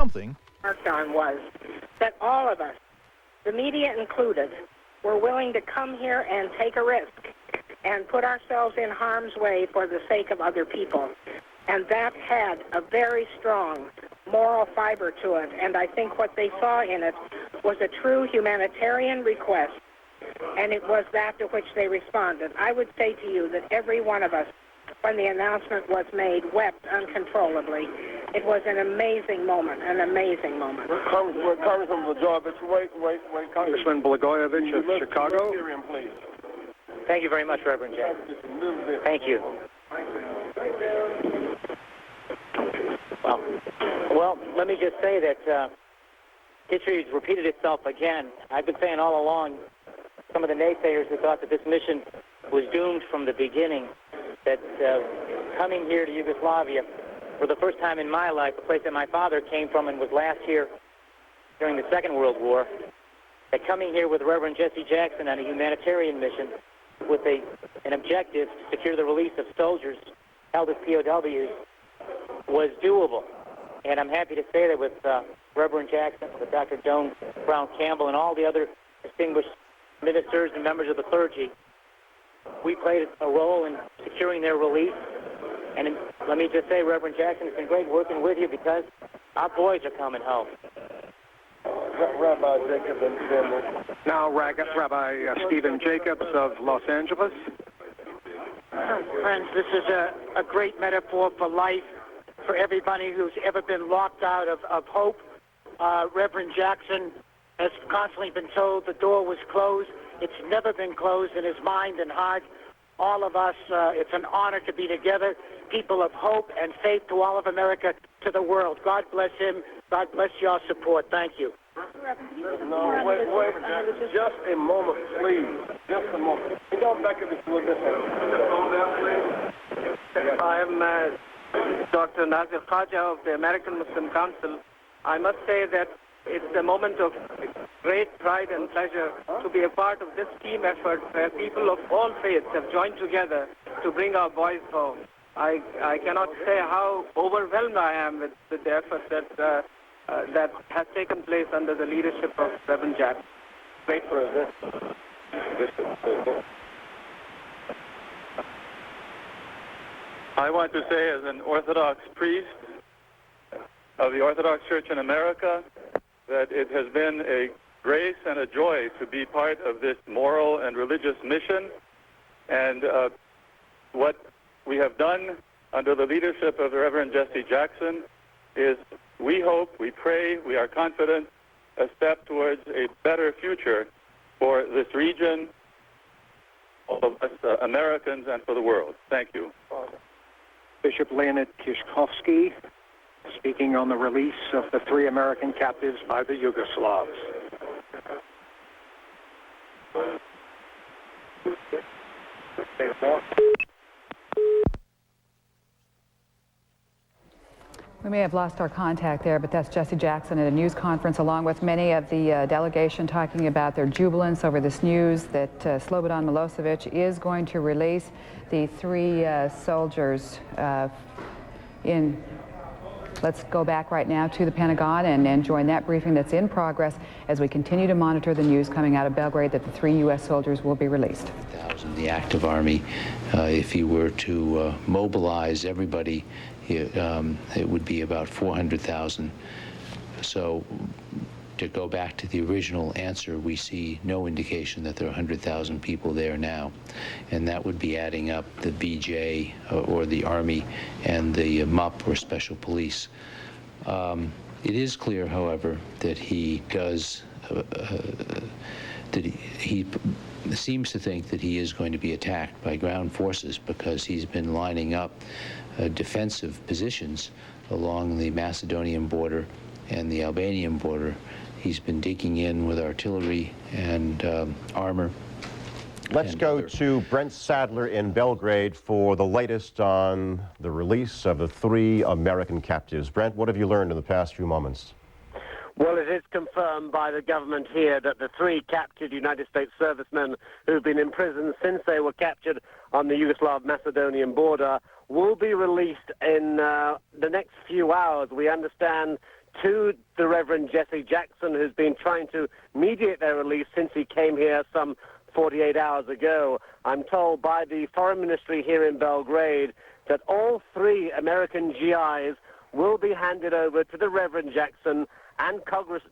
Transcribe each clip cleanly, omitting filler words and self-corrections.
something marked on was that all of us, the media included, were willing to come here and take a risk and put ourselves in harm's way for the sake of other people. And that had a very strong moral fiber to it. And I think what they saw in it was a true humanitarian request. And it was that to which they responded. I would say to you that every one of us, when the announcement was made, wept uncontrollably. It was an amazing moment, an amazing moment. Congressman Blagojevich, wait. Congressman Blagojevich of Chicago. Please. Thank you very much, Reverend Jack. Thank you. Well, let me just say that history has repeated itself again. I've been saying all along, some of the naysayers who thought that this mission was doomed from the beginning, that coming here to Yugoslavia for the first time in my life, a place that my father came from and was last here during the Second World War, that coming here with Reverend Jesse Jackson on a humanitarian mission with an objective to secure the release of soldiers held as POWs was doable. And I'm happy to say that with Reverend Jackson, with Dr. Joan Brown Campbell, and all the other distinguished ministers and members of the clergy, we played a role in securing their release. And let me just say, Reverend Jackson, it's been great working with you because our boys are coming home. Rabbi Jacobs and Now, Rabbi Stephen Jacobs of Los Angeles. Friends, this is a great metaphor for life, for everybody who's ever been locked out of hope. Reverend Jackson has constantly been told the door was closed. It's never been closed in his mind and heart. All of us, it's an honor to be together, people of hope and faith to all of America, to the world. God bless him. God bless your support. Thank you. No, wait. Just a moment, please. Just a moment. Can you go back a little bit? I am Dr. Nazir Khaja of the American Muslim Council. I must say that it's a moment of great pride and pleasure to be a part of this team effort where people of all faiths have joined together to bring our boys home. I cannot say how overwhelmed I am with the effort that has taken place under the leadership of Reverend Jack. Great for this. I want to say, as an Orthodox priest of the Orthodox Church in America, that it has been a grace and a joy to be part of this moral and religious mission. And what we have done under the leadership of the Reverend Jesse Jackson is, we hope, we pray, we are confident, a step towards a better future for this region, all of us Americans, and for the world. Thank you. Bishop Leonid Kishkovsky, speaking on the release of the 3 American captives by the Yugoslavs. We may have lost our contact there, but that's Jesse Jackson at a news conference, along with many of the delegation, talking about their jubilance over this news that Slobodan Milosevic is going to release the 3 soldiers in. Let's go back right now to the Pentagon and join that briefing that's in progress as we continue to monitor the news coming out of Belgrade that the 3 U.S. soldiers will be released. The active army, if he were to mobilize everybody, it would be about 400,000. So to go back to the original answer, we see no indication that there are 100,000 people there now. And that would be adding up the BJ or the Army and the MUP or Special Police. It is clear, however, that he does, that he seems to think that he is going to be attacked by ground forces because he's been lining up defensive positions along the Macedonian border and the Albanian border. He's been digging in with artillery and armor. Let's go to Brent Sadler in Belgrade for the latest on the release of the 3 American captives. Brent, what have you learned in the past few moments? Well, it is confirmed by the government here that the 3 captured United States servicemen who've been imprisoned since they were captured on the Yugoslav-Macedonian border will be released in the next few hours. We understand to the Reverend Jesse Jackson, who's been trying to mediate their release since he came here some 48 hours ago. I'm told by the Foreign Ministry here in Belgrade that all 3 American GIs will be handed over to the Reverend Jackson and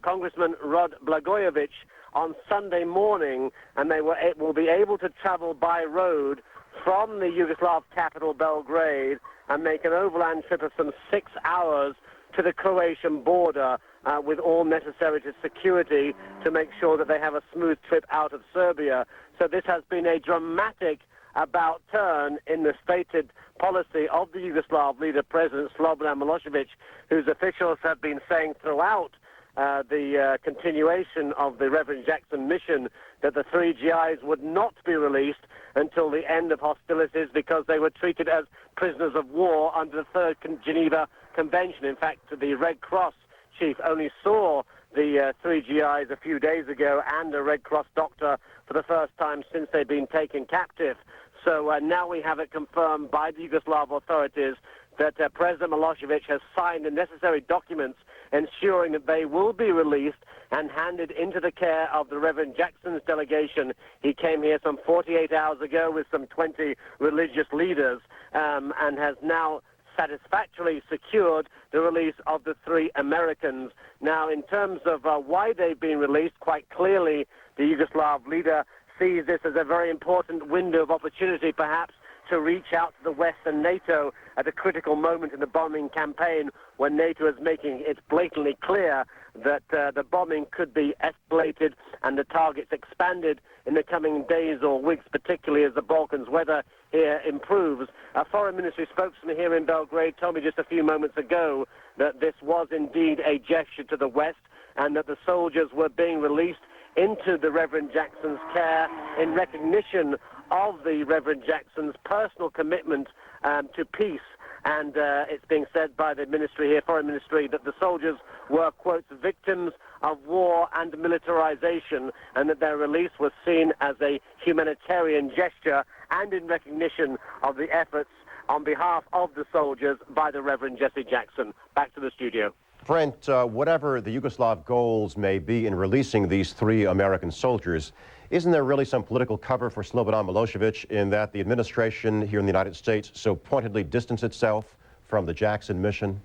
Congressman Rod Blagojevich on Sunday morning, and they will be able to travel by road from the Yugoslav capital, Belgrade, and make an overland trip of some 6 hours to the Croatian border with all necessary security to make sure that they have a smooth trip out of Serbia. So this has been a dramatic about turn in the stated policy of the Yugoslav leader, President Slobodan Milosevic, whose officials have been saying throughout the continuation of the Reverend Jackson mission that the 3 GIs would not be released until the end of hostilities because they were treated as prisoners of war under the Third Geneva Convention. In fact, the Red Cross chief only saw the 3 GIs a few days ago and a Red Cross doctor for the first time since they've been taken captive. So now we have it confirmed by the Yugoslav authorities that President Milosevic has signed the necessary documents ensuring that they will be released and handed into the care of the Reverend Jackson's delegation. He came here some 48 hours ago with some 20 religious leaders and has now satisfactorily secured the release of the 3 Americans. Now, in terms of why they've been released, quite clearly the Yugoslav leader sees this as a very important window of opportunity, perhaps, to reach out to the West and NATO at a critical moment in the bombing campaign when NATO is making it blatantly clear that the bombing could be escalated and the targets expanded in the coming days or weeks, particularly as the Balkans weather here improves. A Foreign Ministry spokesman here in Belgrade told me just a few moments ago that this was indeed a gesture to the West and that the soldiers were being released into the Reverend Jackson's care in recognition of the Reverend Jackson's personal commitment to peace. And it's being said by the ministry here, Foreign Ministry, that the soldiers were, quote, victims of war and militarization, and that their release was seen as a humanitarian gesture and in recognition of the efforts on behalf of the soldiers by the Reverend Jesse Jackson. Back to the studio. Brent, whatever the Yugoslav goals may be in releasing these 3 American soldiers, isn't there really some political cover for Slobodan Milosevic in that the administration here in the United States so pointedly distanced itself from the Jackson mission?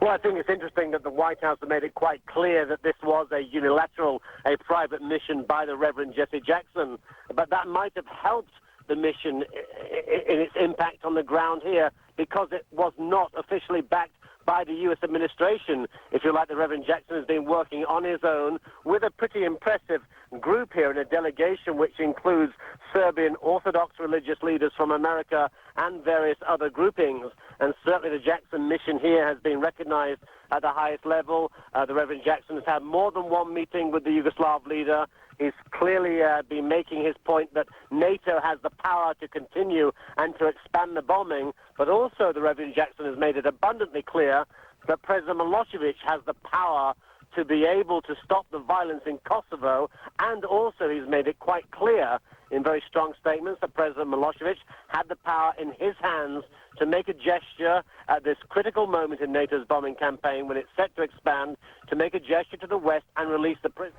Well, I think it's interesting that the White House have made it quite clear that this was a unilateral, a private mission by the Reverend Jesse Jackson, but that might have helped the mission in its impact on the ground here because it was not officially backed by the U.S. administration. If you like, the Reverend Jackson has been working on his own with a pretty impressive group here in a delegation which includes Serbian Orthodox religious leaders from America and various other groupings. And certainly the Jackson mission here has been recognized at the highest level. The Reverend Jackson has had more than one meeting with the Yugoslav leader. He's clearly been making his point that NATO has the power to continue and to expand the bombing, but also the Reverend Jackson has made it abundantly clear that President Milosevic has the power to be able to stop the violence in Kosovo, and also he's made it quite clear in very strong statements that President Milosevic had the power in his hands to make a gesture at this critical moment in NATO's bombing campaign when it's set to expand, to make a gesture to the West and release the prisoners.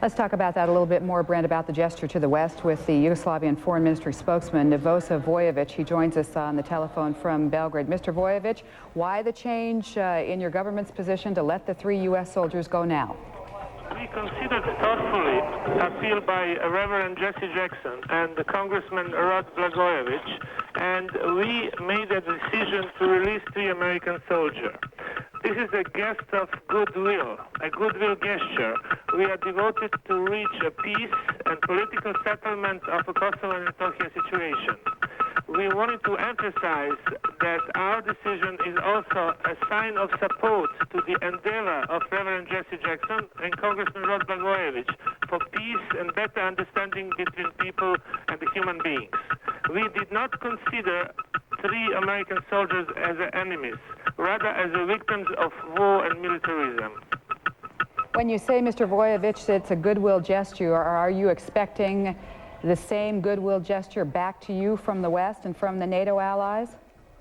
Let's talk about that a little bit more, Brent, about the gesture to the West with the Yugoslavian Foreign Ministry spokesman, Nivosa Vojevic. He joins us on the telephone from Belgrade. Mr. Vojevic, why the change in your government's position to let the 3 U.S. soldiers go now? We considered thoughtfully appeal by Reverend Jesse Jackson and Congressman Rod Blagojevich, and we made a decision to release 3 American soldiers. This is a gest of goodwill, a goodwill gesture. We are devoted to reach a peace and political settlement of the Kosovo and Metohija situation. We wanted to emphasize that our decision is also a sign of support to the endeavor of Reverend Jesse Jackson and Congressman Rod Blagojevich for peace and better understanding between people and the human beings. We did not consider 3 American soldiers as enemies, rather as victims of war and militarism. When you say, Mr. Vojevic, it's a goodwill gesture, are you expecting the same goodwill gesture back to you from the West and from the NATO allies?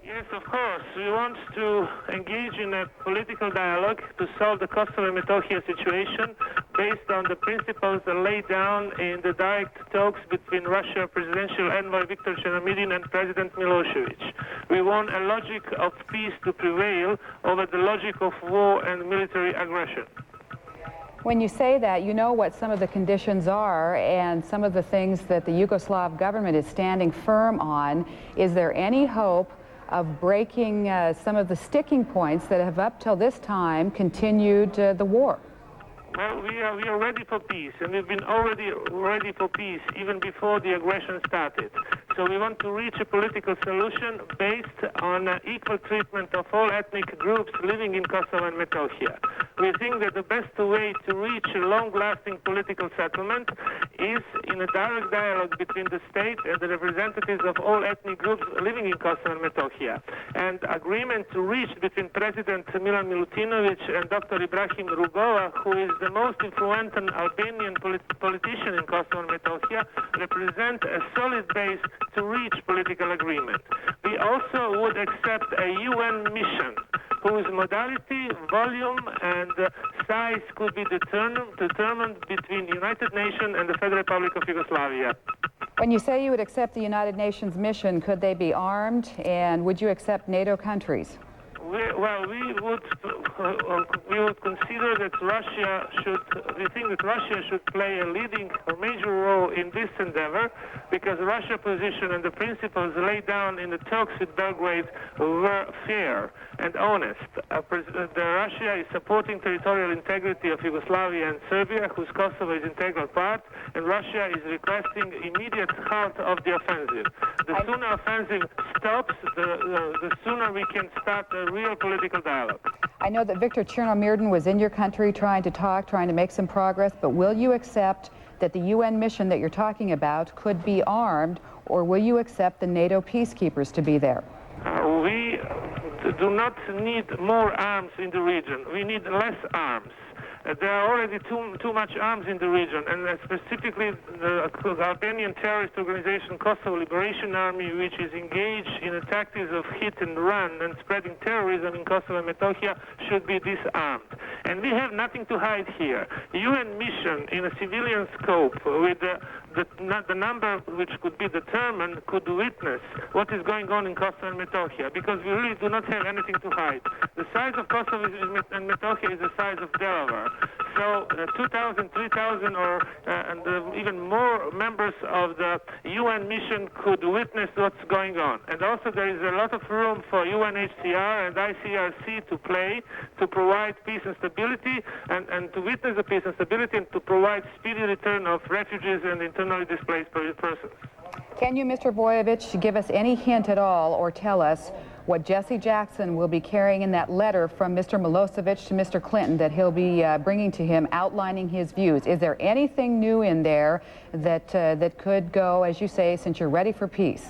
Yes, of course. We want to engage in a political dialogue to solve the Kosovo-Metohija situation based on the principles laid down in the direct talks between Russia presidential envoy Viktor Chernomyrdin and President Milosevic. We want a logic of peace to prevail over the logic of war and military aggression. When you say that, you know what some of the conditions are and some of the things that the Yugoslav government is standing firm on. Is there any hope of breaking some of the sticking points that have up till this time continued the war? Well, we are ready for peace, and we've been already ready for peace even before the aggression started. So we want to reach a political solution based on equal treatment of all ethnic groups living in Kosovo and Metohija. We think that the best way to reach a long-lasting political settlement is in a direct dialogue between the state and the representatives of all ethnic groups living in Kosovo and Metohija. And agreement to reach between President Milan Milutinovic and Dr. Ibrahim Rugova, who is the most influential Albanian politician in Kosovo and Metohija, represent a solid base to reach political agreement. We also would accept a UN mission whose modality, volume, and size could be determined between the United Nations and the Federal Republic of Yugoslavia. When you say you would accept the United Nations mission, could they be armed, and would you accept NATO countries? We would consider that we think that Russia should play a leading or major role in this endeavor because Russia's position and the principles laid down in the talks with Belgrade were fair and honest. Russia is supporting territorial integrity of Yugoslavia and Serbia, whose Kosovo is an integral part, and Russia is requesting immediate halt of the offensive. The sooner offensive stops, the sooner we can start a real political dialogue. I know that Viktor Chernomyrdin was in your country trying to make some progress, but will you accept that the UN mission that you're talking about could be armed, or will you accept the NATO peacekeepers to be there? We do not need more arms in the region. We need less arms. There are already too much arms in the region, and specifically the Albanian terrorist organization Kosovo Liberation Army, which is engaged in tactics of hit and run and spreading terrorism in Kosovo and Metohija, should be disarmed. And we have nothing to hide here. UN mission in a civilian scope with the number which could be determined could witness what is going on in Kosovo and Metohija, because we really do not have anything to hide. The size of Kosovo and Metohija is the size of Delaware. So 2,000, 3,000 and even more members of the UN mission could witness what's going on. And also there is a lot of room for UNHCR and ICRC to play, to provide peace and stability, and to witness the peace and stability, and to provide speedy return of refugees and internally displaced persons. Can you, Mr. Voyevich, give us any hint at all or tell us what Jesse Jackson will be carrying in that letter from Mr. Milosevic to Mr. Clinton that he'll be bringing to him, outlining his views? Is there anything new in there that could go, as you say, since you're ready for peace?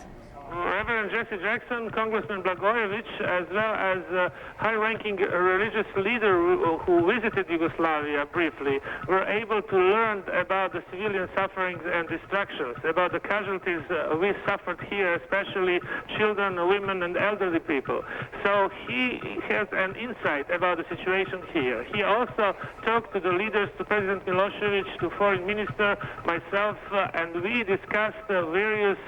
Reverend Jesse Jackson, Congressman Blagojevich, as well as a high-ranking religious leader who visited Yugoslavia briefly, were able to learn about the civilian sufferings and destructions, about the casualties we suffered here, especially children, women, and elderly people. So he has an insight about the situation here. He also talked to the leaders, to President Milosevic, to Foreign Minister, myself, and we discussed various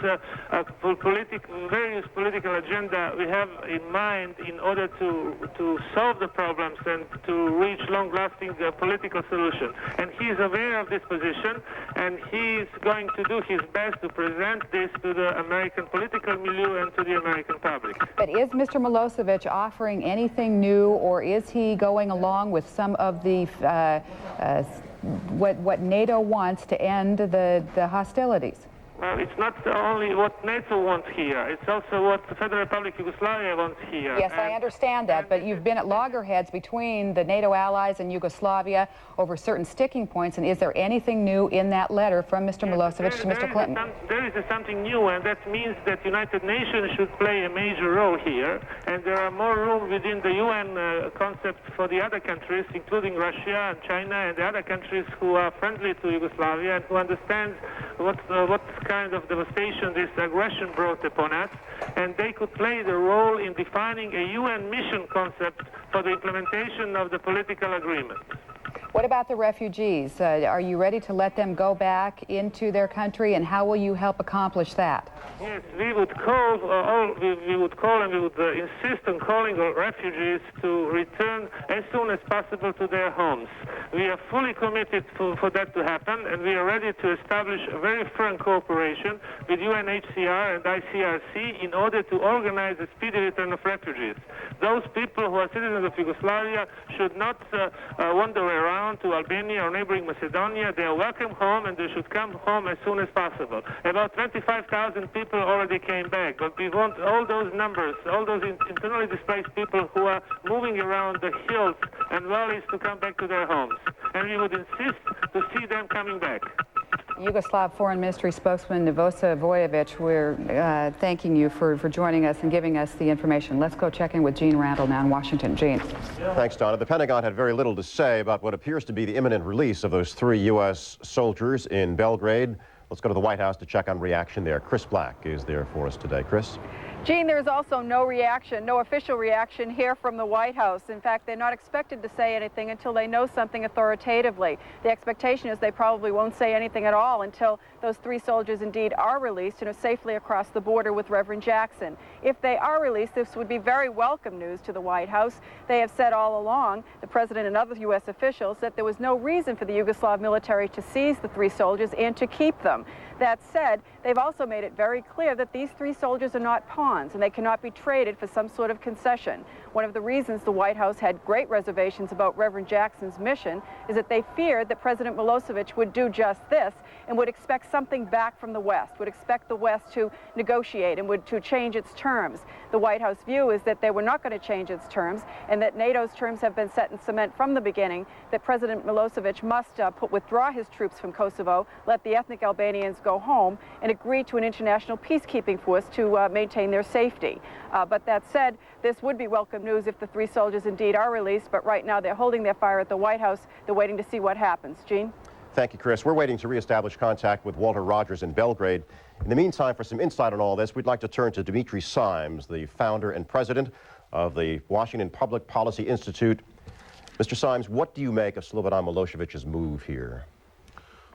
political agenda we have in mind in order to solve the problems and to reach long-lasting political solution. And he is aware of this position, and he is going to do his best to present this to the American political milieu and to the American public. But is Mr. Milosevic offering anything new, or is he going along with some of the what NATO wants to end the hostilities? Well, it's not only what NATO wants here, it's also what the Federal Republic of Yugoslavia wants here. Yes, I understand that, but you've been at loggerheads between the NATO allies and Yugoslavia over certain sticking points, and is there anything new in that letter from Mr. Milosevic to Mr. Clinton? There is something new, and that means that the United Nations should play a major role here, and there are more room within the UN concept for the other countries, including Russia and China and the other countries who are friendly to Yugoslavia and who understand what kind of devastation this aggression brought upon us, and they could play the role in defining a UN mission concept for the implementation of the political agreement. What about the refugees? Are you ready to let them go back into their country, and how will you help accomplish that? Yes, we would call and we would insist on calling all refugees to return as soon as possible to their homes. We are fully committed for that to happen, and we are ready to establish a very firm cooperation with UNHCR and ICRC in order to organize a speedy return of refugees. Those people who are citizens of Yugoslavia should not wander around to Albania or neighboring Macedonia. They are welcome home, and they should come home as soon as possible. About 25,000 people already came back, but we want all those numbers, all those internally displaced people who are moving around the hills and valleys to come back to their homes. And we would insist to see them coming back. Yugoslav Foreign Ministry spokesman Nivosa Vojevic, we're thanking you for joining us and giving us the information. Let's go check in with Gene Randall now in Washington. Gene. Thanks, Donna. The Pentagon had very little to say about what appears to be the imminent release of those 3 U.S. soldiers in Belgrade. Let's go to the White House to check on reaction there. Chris Black is there for us today. Chris? Gene, there's also no reaction, no official reaction here from the White House. In fact, they're not expected to say anything until they know something authoritatively. The expectation is they probably won't say anything at all until those 3 soldiers indeed are released and are safely across the border with Reverend Jackson. If they are released, this would be very welcome news to the White House. They have said all along, the president and other U.S. officials, that there was no reason for the Yugoslav military to seize the 3 soldiers and to keep them. That said, they've also made it very clear that these 3 soldiers are not pawns and they cannot be traded for some sort of concession. One of the reasons the White House had great reservations about Reverend Jackson's mission is that they feared that President Milosevic would do just this and would expect something back from the West, would expect the West to negotiate and to change its terms. The White House view is that they were not going to change its terms and that NATO's terms have been set in cement from the beginning, that President Milosevic must withdraw his troops from Kosovo, let the ethnic Albanians go home, and agree to an international peacekeeping force to maintain their safety. But that said, this would be welcome news if the 3 soldiers indeed are released, but right now they're holding their fire at the White House. They're waiting to see what happens. Gene? Thank you, Chris. We're waiting to reestablish contact with Walter Rogers in Belgrade. In the meantime, for some insight on all this, we'd like to turn to Dimitri Simes, the founder and president of the Washington Public Policy Institute. Mr. Simes, what do you make of Slobodan Milosevic's move here?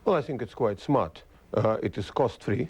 Well, I think it's quite smart. It is cost-free.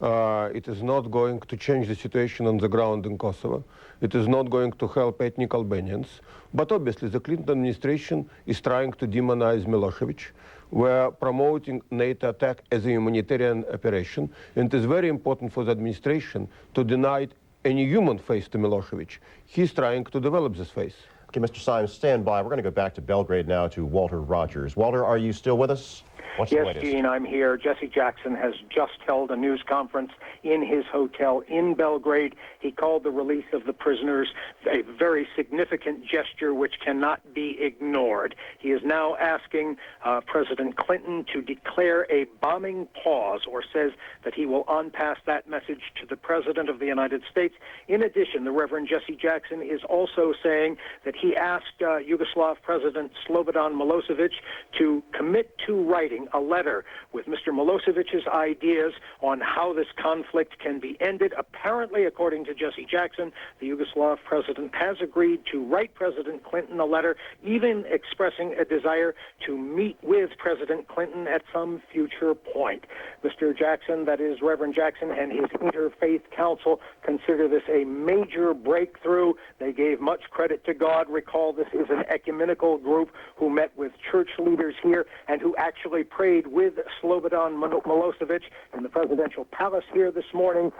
It is not going to change the situation on the ground in Kosovo. It is not going to help ethnic Albanians. But obviously, the Clinton administration is trying to demonize Milosevic. We're promoting NATO attack as a humanitarian operation. And it is very important for the administration to deny any human face to Milosevic. He's trying to develop this face. Okay, Mr. Simes, stand by. We're going to go back to Belgrade now to Walter Rogers. Walter, are you still with us? What's the Yes, latest? Gene, I'm here. Jesse Jackson has just held a news conference in his hotel in Belgrade. He called the release of the prisoners a very significant gesture which cannot be ignored. He is now asking President Clinton to declare a bombing pause, or says that he will on-pass that message to the President of the United States. In addition, the Reverend Jesse Jackson is also saying that he asked Yugoslav President Slobodan Milosevic to commit to writing a letter with Mr. Milosevic's ideas on how this conflict can be ended. Apparently, according to Jesse Jackson, the Yugoslav president has agreed to write President Clinton a letter, even expressing a desire to meet with President Clinton at some future point. Mr. Jackson, that is Reverend Jackson, and his Interfaith Council consider this a major breakthrough. They gave much credit to God. Recall, this is an ecumenical group who met with church leaders here and who actually prayed with Slobodan Milosevic in the presidential palace here this morning.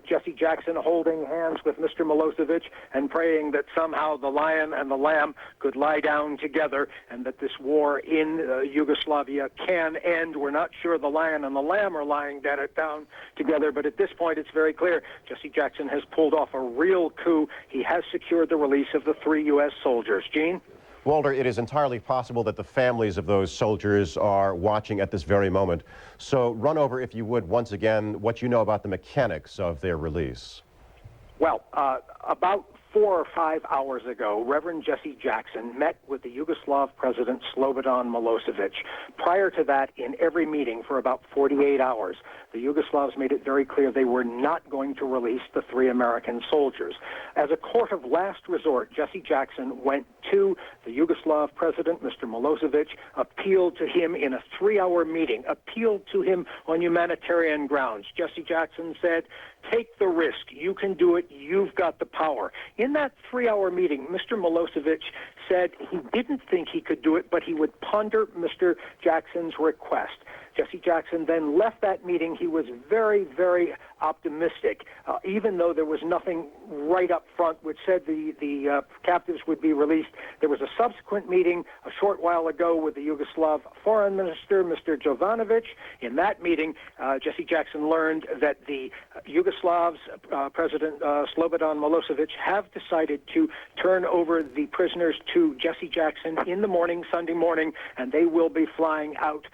Jesse Jackson holding hands with Mr. Milosevic and praying that somehow the lion and the lamb could lie down together and that this war in Yugoslavia can end. We're not sure the lion and the lamb are lying down together, but at this point it's very clear Jesse Jackson has pulled off a real coup. He has secured the release of the 3 U.S. soldiers. Gene? Walter, it is entirely possible that the families of those soldiers are watching at this very moment. So run over, if you would, once again, what you know about the mechanics of their release. Well, about 4 or 5 hours ago, Reverend Jesse Jackson met with the Yugoslav President Slobodan Milosevic. Prior to that, in every meeting for about 48 hours, the Yugoslavs made it very clear they were not going to release the 3 American soldiers. As a court of last resort, Jesse Jackson went to the Yugoslav President, Mr. Milosevic, appealed to him in a 3-hour meeting, appealed to him on humanitarian grounds. Jesse Jackson said, take the risk. You can do it. You've got the power. In that 3-hour meeting, Mr. Milosevic said he didn't think he could do it, but he would ponder Mr. Jackson's request. Jesse Jackson then left that meeting. He was very, very optimistic, even though there was nothing right up front which said the captives would be released. There was a subsequent meeting a short while ago with the Yugoslav foreign minister, Mr. Jovanovic. In that meeting, Jesse Jackson learned that the Yugoslavs, President Slobodan Milosevic, have decided to turn over the prisoners to Jesse Jackson in the morning, Sunday morning, and they will be flying out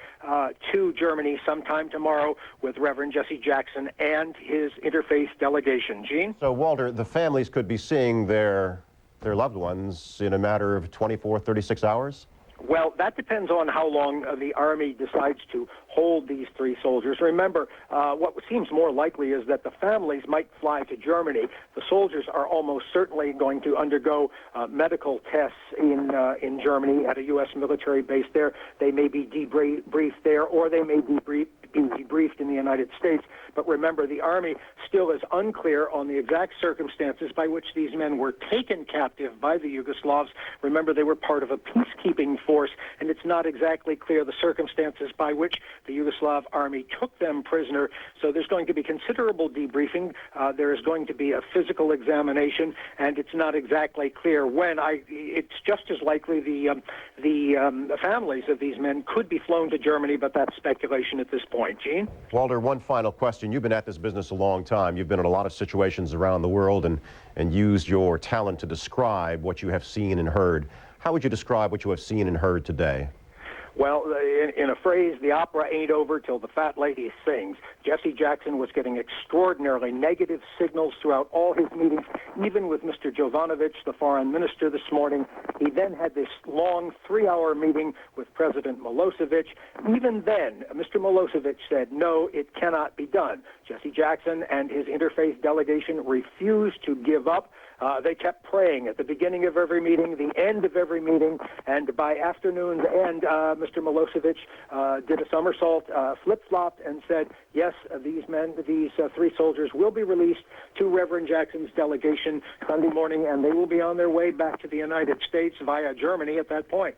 to Germany sometime tomorrow with Reverend Jesse Jackson and his interfaith delegation. Gene? So, Walter, the families could be seeing their loved ones in a matter of 24, 36 hours? Well, that depends on how long the Army decides to hold these 3 soldiers. Remember, what seems more likely is that the families might fly to Germany. The soldiers are almost certainly going to undergo medical tests in Germany at a U.S. military base there. They may be debriefed there, or they may be debriefed in the United States. But remember, the Army still is unclear on the exact circumstances by which these men were taken captive by the Yugoslavs. Remember, they were part of a peacekeeping force, and it's not exactly clear the circumstances by which the Yugoslav Army took them prisoner. So there's going to be considerable debriefing. There is going to be a physical examination, and it's not exactly clear when. It's just as likely the families of these men could be flown to Germany, but that's speculation at this point. Gene? Walter, one final question. You've been at this business a long time. You've been in a lot of situations around the world and used your talent to describe what you have seen and heard. How would you describe what you have seen and heard today? Well, in a phrase, the opera ain't over till the fat lady sings. Jesse Jackson was getting extraordinarily negative signals throughout all his meetings, even with Mr. Jovanovic, the foreign minister, this morning. He then had this long 3-hour meeting with President Milosevic. Even then, Mr. Milosevic said, no, it cannot be done. Jesse Jackson and his interfaith delegation refused to give up. They kept praying at the beginning of every meeting, the end of every meeting, and by afternoon's end, Mr. Milosevic did a somersault, flip-flopped, and said, yes, these 3 soldiers will be released to Reverend Jackson's delegation Sunday morning, and they will be on their way back to the United States via Germany at that point.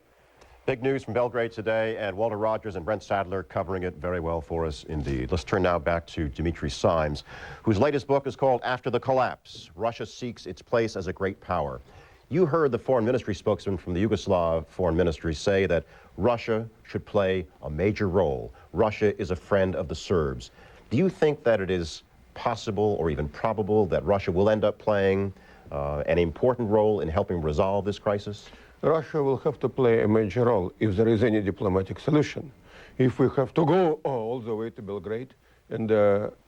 Big news from Belgrade today, and Walter Rogers and Brent Sadler covering it very well for us indeed. Let's turn now back to Dimitri Simes, whose latest book is called After the Collapse, Russia Seeks Its Place as a Great Power. You heard the foreign ministry spokesman from the Yugoslav foreign ministry say that Russia should play a major role. Russia is a friend of the Serbs. Do you think that it is possible or even probable that Russia will end up playing an important role in helping resolve this crisis? Russia will have to play a major role if there is any diplomatic solution. If we have to go all the way to Belgrade and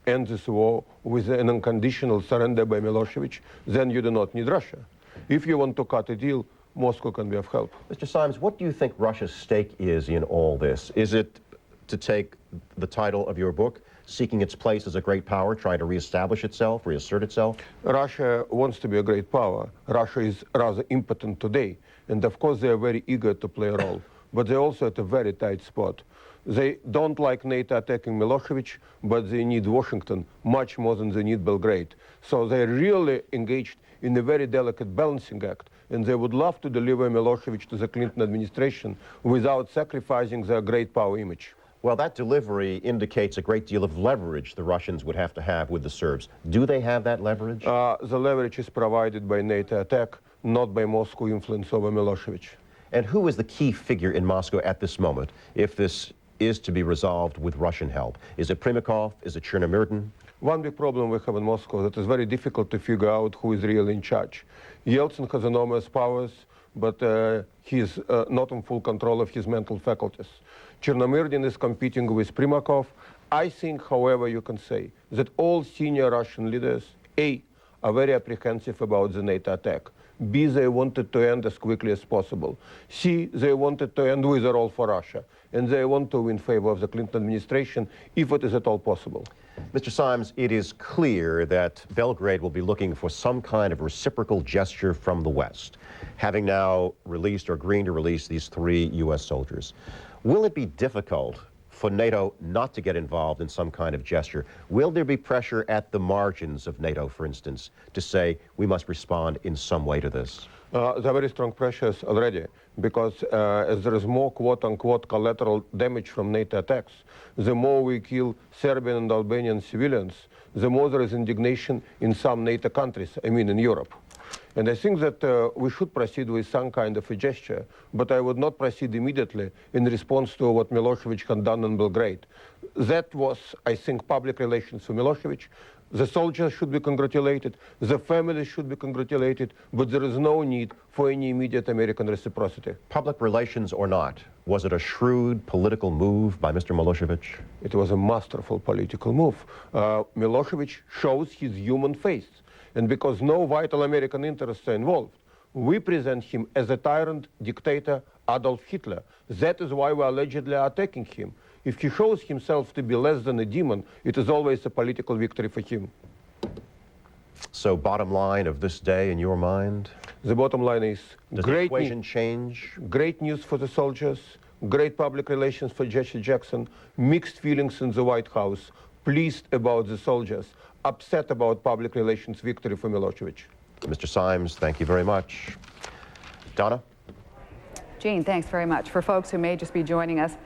end this war with an unconditional surrender by Milosevic, then you do not need Russia. If you want to cut a deal, Moscow can be of help. Mr. Simes, what do you think Russia's stake is in all this? Is it to take the title of your book, seeking its place as a great power, trying to reestablish itself, reassert itself? Russia wants to be a great power. Russia is rather impotent today. And of course, they are very eager to play a role. But they're also at a very tight spot. They don't like NATO attacking Milosevic, but they need Washington much more than they need Belgrade. So they're really engaged in a very delicate balancing act. And they would love to deliver Milosevic to the Clinton administration without sacrificing their great power image. Well, that delivery indicates a great deal of leverage the Russians would have to have with the Serbs. Do they have that leverage? The leverage is provided by NATO attack, not by Moscow influence over Milosevic. And who is the key figure in Moscow at this moment, if this is to be resolved with Russian help? Is it Primakov? Is it Chernomyrdin? One big problem we have in Moscow that is very difficult to figure out who is really in charge. Yeltsin has enormous powers, but he is not in full control of his mental faculties. Chernomyrdin is competing with Primakov. I think, however, you can say that all senior Russian leaders, A, are very apprehensive about the NATO attack. B, they wanted to end as quickly as possible. C, they wanted to end with a role for Russia. And they want to win favor of the Clinton administration if it is at all possible. Mr. Symes, it is clear that Belgrade will be looking for some kind of reciprocal gesture from the West, having now released or agreeing to release these 3 U.S. soldiers. Will it be difficult for NATO not to get involved in some kind of gesture? Will there be pressure at the margins of NATO, for instance, to say we must respond in some way to this? There are very strong pressures already, because as there is more quote-unquote collateral damage from NATO attacks, the more we kill Serbian and Albanian civilians, the more there is indignation in some NATO countries, I mean in Europe. And I think that we should proceed with some kind of a gesture, but I would not proceed immediately in response to what Milosevic had done in Belgrade. That was, I think, public relations for Milosevic. The soldiers should be congratulated, the families should be congratulated, but there is no need for any immediate American reciprocity. Public relations or not, was it a shrewd political move by Mr. Milosevic? It was a masterful political move. Milosevic shows his human face. And because no vital American interests are involved, we present him as a tyrant, dictator, Adolf Hitler. That is why we allegedly are attacking him. If he shows himself to be less than a demon, it is always a political victory for him. So bottom line of this day in your mind? The bottom line is Does the equation change? Great news for the soldiers, great public relations for Jesse Jackson, mixed feelings in the White House, pleased about the soldiers, upset about public relations victory for Milosevic. Mr. Symes, thank you very much. Donna? Gene, thanks very much. For folks who may just be joining us,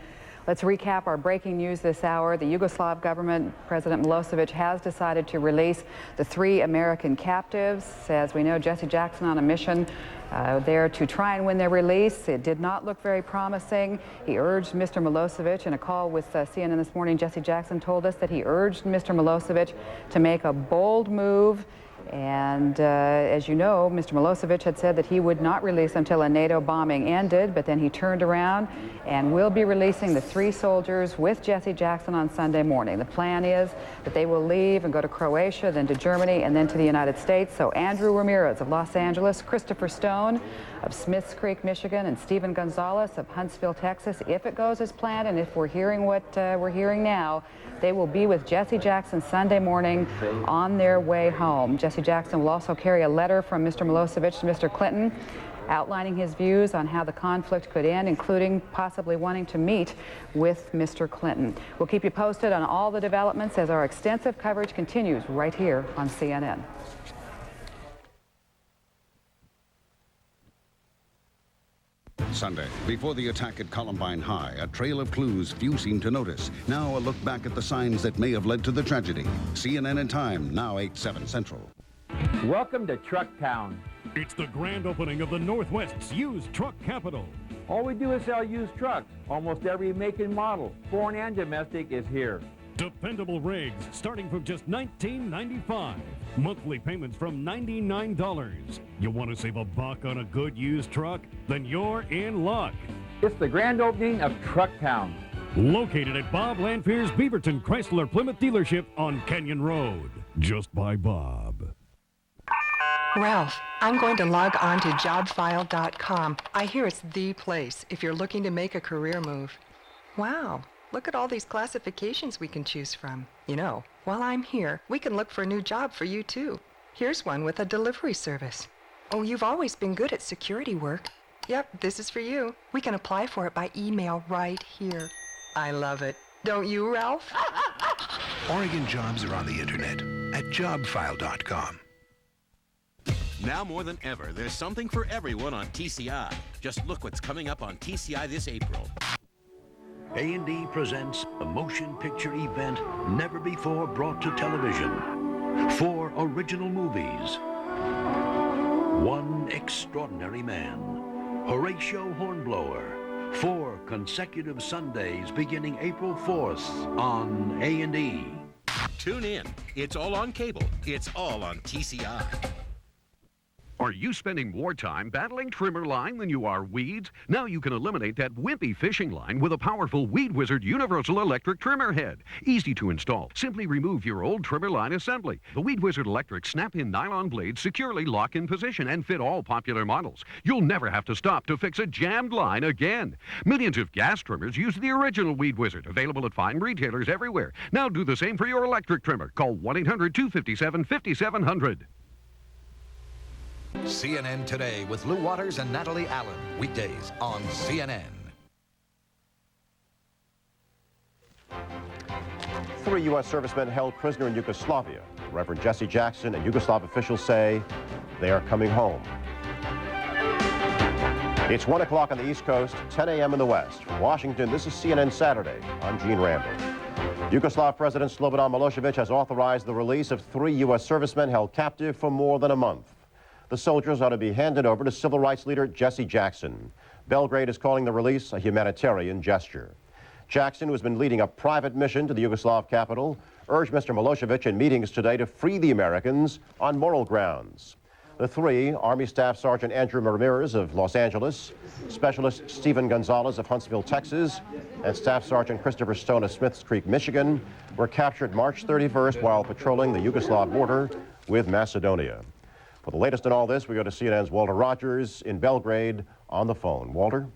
let's recap our breaking news this hour. The Yugoslav government, President Milosevic, has decided to release the 3 American captives. As we know, Jesse Jackson on a mission there to try and win their release. It did not look very promising. He urged Mr. Milosevic in a call with CNN this morning. Jesse Jackson told us that he urged Mr. Milosevic to make a bold move. And as you know, Mr. Milosevic had said that he would not release until a NATO bombing ended, but then he turned around and will be releasing the 3 soldiers with Jesse Jackson on Sunday morning. The plan is that they will leave and go to Croatia, then to Germany, and then to the United States. So Andrew Ramirez of Los Angeles, Christopher Stone of Smiths Creek, Michigan, and Stephen Gonzalez of Huntsville, Texas, if it goes as planned, and if we're hearing what we're hearing now, they will be with Jesse Jackson Sunday morning on their way home. Jesse Jackson will also carry a letter from Mr. Milosevic to Mr. Clinton outlining his views on how the conflict could end, including possibly wanting to meet with Mr. Clinton. We'll keep you posted on all the developments as our extensive coverage continues right here on CNN. Sunday, before the attack at Columbine High, a trail of clues few seem to notice. Now a look back at the signs that may have led to the tragedy. CNN and Time, now 8/7 Central. Welcome to Truck Town. It's the grand opening of the Northwest's used truck capital. All we do is sell used trucks. Almost every make and model, foreign and domestic, is here. Dependable rigs starting from just $19.95. Monthly payments from $99. You want to save a buck on a good used truck? Then you're in luck. It's the grand opening of Truck Town. Located at Bob Lanfear's Beaverton Chrysler Plymouth dealership on Canyon Road. Just by Bob. Ralph, I'm going to log on to jobfile.com. I hear it's the place if you're looking to make a career move. Wow, look at all these classifications we can choose from. You know, while I'm here, we can look for a new job for you too. Here's one with a delivery service. Oh, you've always been good at security work. Yep, this is for you. We can apply for it by email right here. I love it. Don't you, Ralph? Oregon jobs are on the internet at jobfile.com. Now more than ever, there's something for everyone on TCI. Just look what's coming up on TCI this April. A&D presents a motion picture event never before brought to television. 4 original movies. One extraordinary man, Horatio Hornblower. 4 consecutive Sundays beginning April 4th on A&E. Tune in. It's all on cable. It's all on TCI. Are you spending more time battling trimmer line than you are weeds? Now you can eliminate that wimpy fishing line with a powerful Weed Wizard Universal Electric Trimmer Head. Easy to install. Simply remove your old trimmer line assembly. The Weed Wizard Electric snap-in nylon blades securely lock in position and fit all popular models. You'll never have to stop to fix a jammed line again. Millions of gas trimmers use the original Weed Wizard, available at fine retailers everywhere. Now do the same for your electric trimmer. Call 1-800-257-5700. CNN Today with Lou Waters and Natalie Allen. Weekdays on CNN. 3 U.S. servicemen held prisoner in Yugoslavia. Reverend Jesse Jackson and Yugoslav officials say they are coming home. It's 1 o'clock on the East Coast, 10 a.m. in the West. From Washington, this is CNN Saturday. I'm Gene Randall. Yugoslav President Slobodan Milosevic has authorized the release of 3 U.S. servicemen held captive for more than a month. The soldiers are to be handed over to civil rights leader Jesse Jackson. Belgrade is calling the release a humanitarian gesture. Jackson, who has been leading a private mission to the Yugoslav capital, urged Mr. Milosevic in meetings today to free the Americans on moral grounds. The 3, Army Staff Sergeant Andrew Ramirez of Los Angeles, Specialist Stephen Gonzalez of Huntsville, Texas, and Staff Sergeant Christopher Stone of Smiths Creek, Michigan, were captured March 31st while patrolling the Yugoslav border with Macedonia. For the latest on all this, we go to CNN's Walter Rogers in Belgrade on the phone. Walter?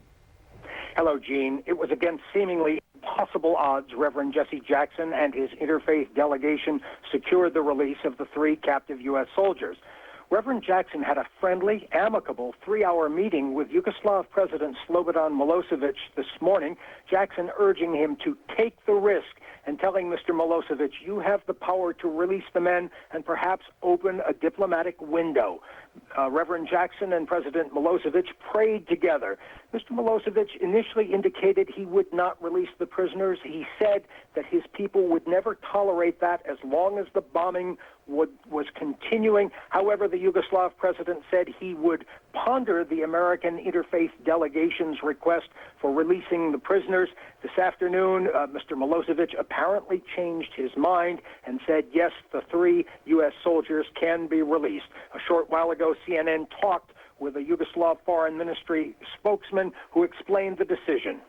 Hello, Gene. It was against seemingly impossible odds Reverend Jesse Jackson and his interfaith delegation secured the release of the 3 captive U.S. soldiers. Reverend Jackson had a friendly, amicable 3-hour meeting with Yugoslav President Slobodan Milosevic this morning, Jackson urging him to take the risk and telling Mr. Milosevic, you have the power to release the men and perhaps open a diplomatic window. Reverend Jackson and President Milosevic prayed together. Mr. Milosevic initially indicated he would not release the prisoners. He said that his people would never tolerate that as long as the bombing was continuing. However, the Yugoslav president said he would ponder the American interfaith delegation's request for releasing the prisoners. This afternoon, Mr. Milosevic apparently changed his mind and said, yes, the 3 U.S. soldiers can be released. A short while ago, CNN talked with a Yugoslav Foreign Ministry spokesman who explained the decision.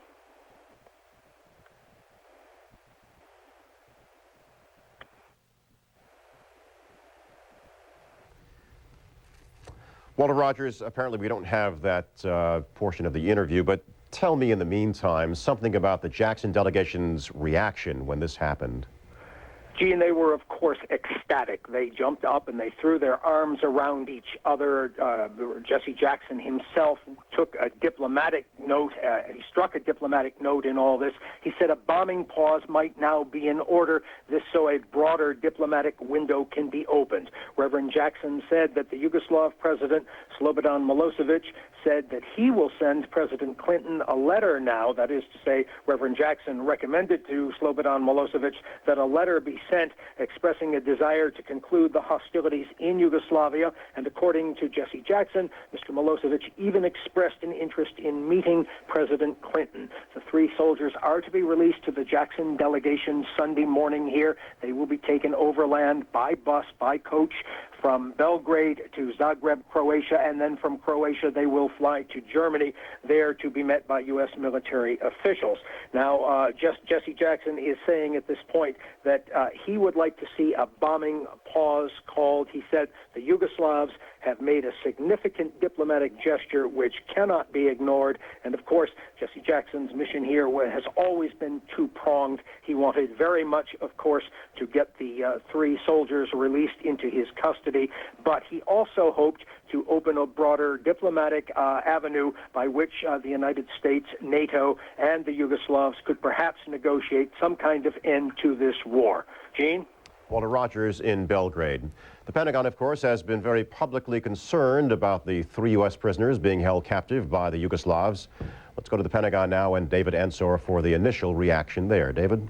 Walter Rogers, apparently we don't have that portion of the interview, but tell me in the meantime something about the Jackson delegation's reaction when this happened. Gene, they were, of course, ecstatic. They jumped up and they threw their arms around each other. Jesse Jackson himself took a diplomatic note. He struck a diplomatic note in all this. He said a bombing pause might now be in order, this so a broader diplomatic window can be opened. Reverend Jackson said that the Yugoslav president, Slobodan Milosevic, said that he will send President Clinton a letter now. That is to say, Reverend Jackson recommended to Slobodan Milosevic that a letter be sent expressing a desire to conclude the hostilities in Yugoslavia. And according to Jesse Jackson, Mr. Milosevic even expressed an interest in meeting President Clinton. The 3 soldiers are to be released to the Jackson delegation Sunday morning here. They will be taken overland by bus, by coach, from Belgrade to Zagreb, Croatia, and then from Croatia they will fly to Germany, there to be met by U.S. military officials. Now, Jesse Jackson is saying at this point that he would like to see a bombing pause called. He said the Yugoslavs have made a significant diplomatic gesture which cannot be ignored. And of course, Jesse Jackson's mission here has always been two-pronged. He wanted very much, of course, to get the 3 soldiers released into his custody, but he also hoped to open a broader diplomatic avenue by which the United States, NATO, and the Yugoslavs could perhaps negotiate some kind of end to this war. Gene? Walter Rogers in Belgrade. The Pentagon, of course, has been very publicly concerned about the 3 U.S. prisoners being held captive by the Yugoslavs. Let's go to the Pentagon now and David Ensor for the initial reaction there. David?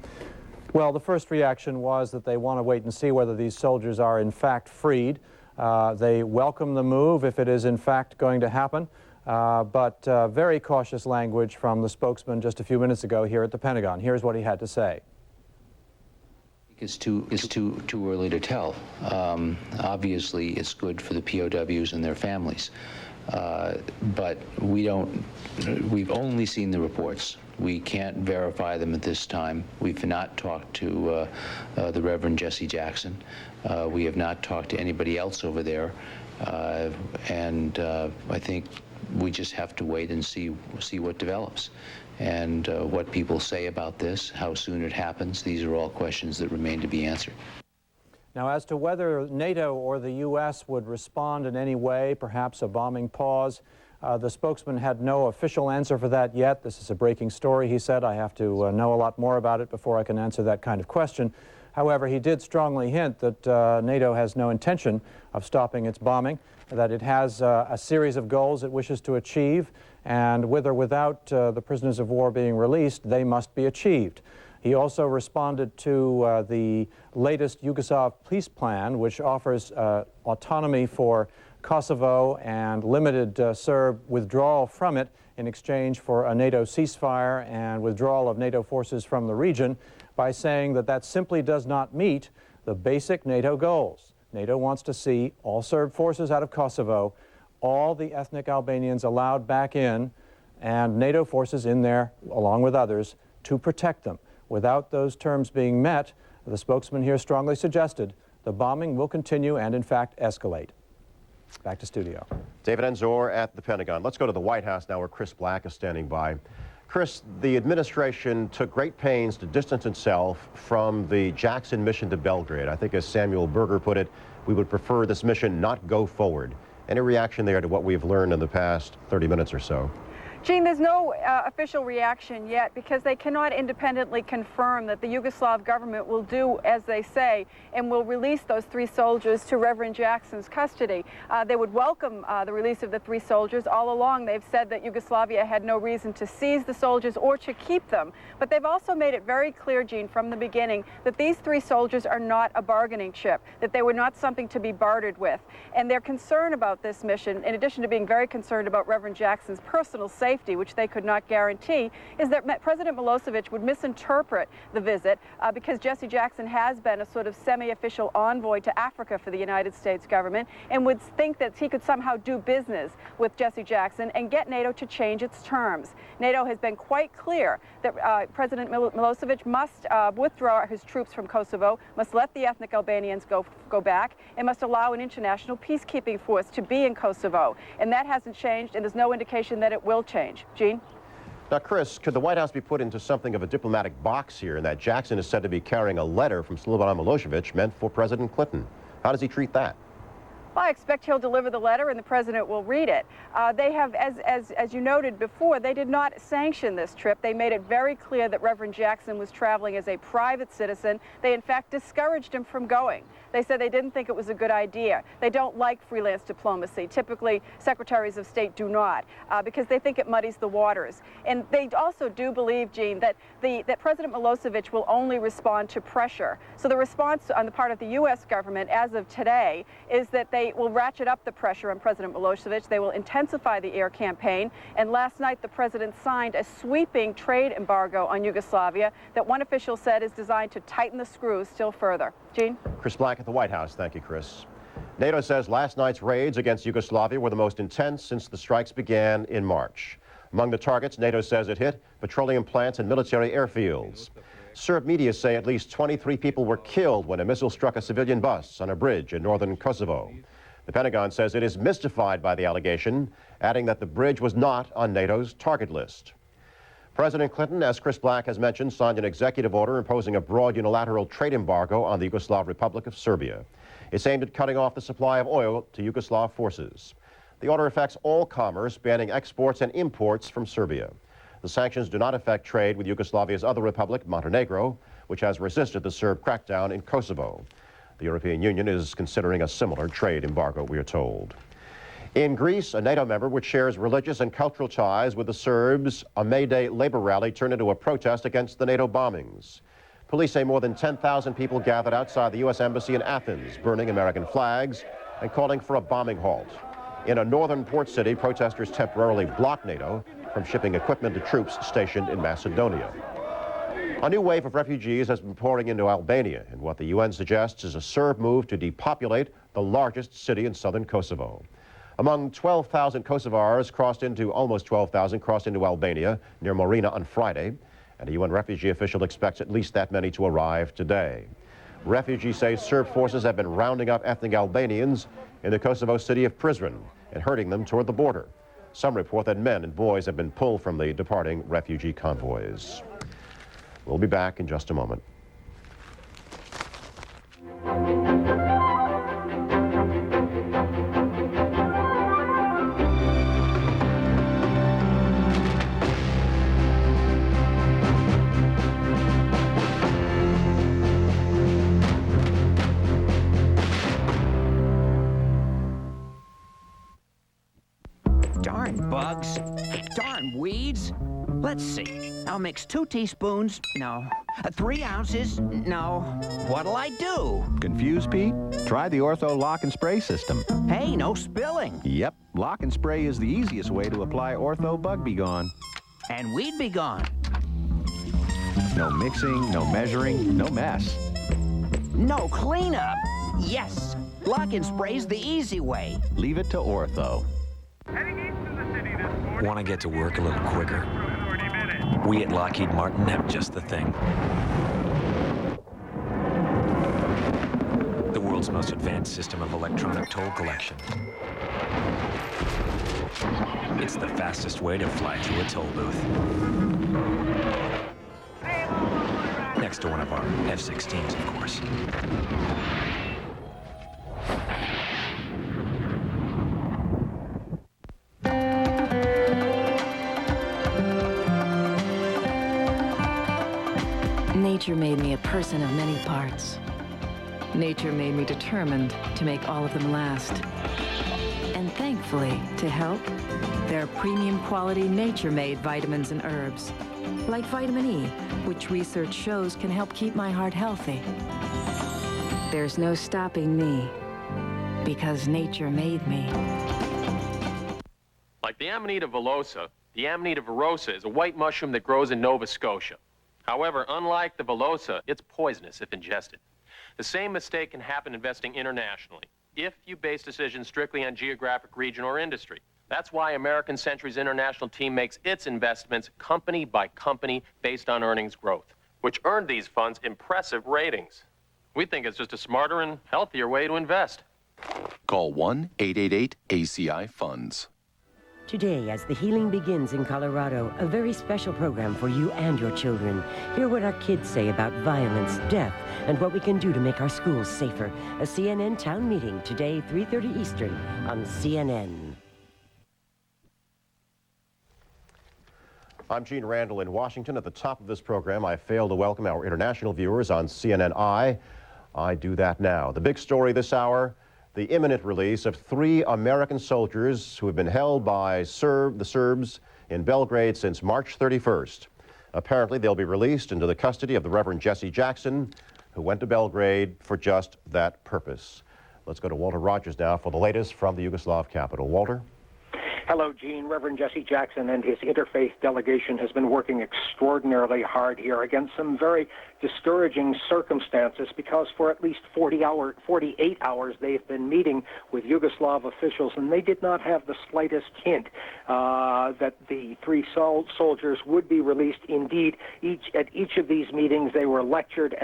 Well, the first reaction was that they want to wait and see whether these soldiers are in fact freed. They welcome the move if it is in fact going to happen, but very cautious language from the spokesman just a few minutes ago here at the Pentagon. Here's what he had to say. It's too early to tell. Obviously, it's good for the POWs and their families, but we've only seen the reports. We can't verify them at this time. We've not talked to the Reverend Jesse Jackson. We have not talked to anybody else over there, and I think we just have to wait and see what develops. And what people say about this, how soon it happens, these are all questions that remain to be answered. Now, as to whether NATO or the U.S. would respond in any way, perhaps a bombing pause, the spokesman had no official answer for that yet. This is a breaking story, he said. I have to know a lot more about it before I can answer that kind of question. However, he did strongly hint that NATO has no intention of stopping its bombing, that it has a series of goals it wishes to achieve, and with or without the prisoners of war being released, they must be achieved. He also responded to the latest Yugoslav peace plan, which offers autonomy for Kosovo and limited Serb withdrawal from it in exchange for a NATO ceasefire and withdrawal of NATO forces from the region, by saying that that simply does not meet the basic NATO goals. NATO wants to see all Serb forces out of Kosovo, all the ethnic Albanians allowed back in, and NATO forces in there, along with others, to protect them. Without those terms being met, the spokesman here strongly suggested the bombing will continue and, in fact, escalate. Back to studio. David Enzor at the Pentagon. Let's go to the White House now, where Chris Black is standing by. Chris, the administration took great pains to distance itself from the Jackson mission to Belgrade. I think, as Samuel Berger put it, we would prefer this mission not go forward. Any reaction there to what we've learned in the past 30 minutes or so? Gene, there's no official reaction yet because they cannot independently confirm that the Yugoslav government will do as they say and will release those 3 soldiers to Reverend Jackson's custody. They would welcome the release of the 3 soldiers. All along they've said that Yugoslavia had no reason to seize the soldiers or to keep them. But they've also made it very clear, Gene, from the beginning that these 3 soldiers are not a bargaining chip, that they were not something to be bartered with. And their concern about this mission, in addition to being very concerned about Reverend Jackson's personal safety, which they could not guarantee, is that President Milosevic would misinterpret the visit because Jesse Jackson has been a sort of semi-official envoy to Africa for the United States government, and would think that he could somehow do business with Jesse Jackson and get NATO to change its terms. NATO has been quite clear that President Milosevic must withdraw his troops from Kosovo, must let the ethnic Albanians go back, and must allow an international peacekeeping force to be in Kosovo. And that hasn't changed, and there's no indication that it will change. Gene? Now, Chris, could the White House be put into something of a diplomatic box here in that Jackson is said to be carrying a letter from Slobodan Milosevic meant for President Clinton? How does he treat that? Well, I expect he'll deliver the letter and the president will read it. They have, as you noted before, they did not sanction this trip. They made it very clear that Reverend Jackson was traveling as a private citizen. They, in fact, discouraged him from going. They said they didn't think it was a good idea. They don't like freelance diplomacy. Typically, secretaries of state do not, because they think it muddies the waters. And they also do believe, Gene, that President Milosevic will only respond to pressure. So the response on the part of the U.S. government as of today is that they will ratchet up the pressure on President Milosevic. They will intensify the air campaign. And last night, the president signed a sweeping trade embargo on Yugoslavia that one official said is designed to tighten the screws still further. Gene? Chris Black at the White House. Thank you, Chris. NATO says last night's raids against Yugoslavia were the most intense since the strikes began in March. Among the targets, NATO says it hit petroleum plants and military airfields. Serb media say at least 23 people were killed when a missile struck a civilian bus on a bridge in northern Kosovo. The Pentagon says it is mystified by the allegation, adding that the bridge was not on NATO's target list. President Clinton, as Chris Black has mentioned, signed an executive order imposing a broad unilateral trade embargo on the Yugoslav Republic of Serbia. It's aimed at cutting off the supply of oil to Yugoslav forces. The order affects all commerce, banning exports and imports from Serbia. The sanctions do not affect trade with Yugoslavia's other republic, Montenegro, which has resisted the Serb crackdown in Kosovo. The European Union is considering a similar trade embargo, we are told. In Greece, a NATO member which shares religious and cultural ties with the Serbs, a May Day labor rally turned into a protest against the NATO bombings. Police say more than 10,000 people gathered outside the U.S. Embassy in Athens, burning American flags and calling for a bombing halt. In a northern port city, protesters temporarily blocked NATO from shipping equipment to troops stationed in Macedonia. A new wave of refugees has been pouring into Albania, and what the UN suggests is a Serb move to depopulate the largest city in southern Kosovo. Among 12,000 Kosovars almost 12,000 crossed into Albania near Morina on Friday, and a UN refugee official expects at least that many to arrive today. Refugees say Serb forces have been rounding up ethnic Albanians in the Kosovo city of Prizren and herding them toward the border. Some report that men and boys have been pulled from the departing refugee convoys. We'll be back in just a moment. Darn bugs. Darn weeds. Let's see. I'll mix 2 teaspoons. No. 3 ounces. No. What'll I do? Confused, Pete? Try the Ortho Lock and Spray system. Hey, no spilling. Yep, Lock and Spray is the easiest way to apply Ortho Bug Be Gone. And weed be gone. No mixing, no measuring, no mess. No cleanup. Yes. Lock and Spray's the easy way. Leave it to Ortho. Want to get to work a little quicker? We at Lockheed Martin have just the thing. The world's most advanced system of electronic toll collection. It's the fastest way to fly through a toll booth. Next to one of our F-16s, of course. Nature made me a person of many parts. Nature made me determined to make all of them last. And thankfully, to help, there are premium quality nature-made vitamins and herbs, like vitamin E, which research shows can help keep my heart healthy. There's no stopping me, because nature made me. Like the Amanita villosa, the Amanita virosa is a white mushroom that grows in Nova Scotia. However, unlike the villosa, it's poisonous if ingested. The same mistake can happen investing internationally, if you base decisions strictly on geographic region or industry. That's why American Century's international team makes its investments company by company based on earnings growth, which earned these funds impressive ratings. We think it's just a smarter and healthier way to invest. Call 1-888-ACI-FUNDS. Today, as the healing begins in Colorado, a very special program for you and your children. Hear what our kids say about violence, death, and what we can do to make our schools safer. A CNN town meeting today, 3:30 Eastern on CNN. I'm Gene Randall in Washington. At the top of this program, I failed to welcome our international viewers on CNN I do that now. The big story this hour, the imminent release of 3 American soldiers who have been held by the Serbs in Belgrade since March 31st. Apparently, they'll be released into the custody of the Reverend Jesse Jackson, who went to Belgrade for just that purpose. Let's go to Walter Rogers now for the latest from the Yugoslav capital. Walter? Hello, Gene. Reverend Jesse Jackson and his interfaith delegation has been working extraordinarily hard here against some very discouraging circumstances because for at least 48 hours they've been meeting with Yugoslav officials, and they did not have the slightest hint that the 3 soldiers would be released. Indeed, at each of these meetings they were lectured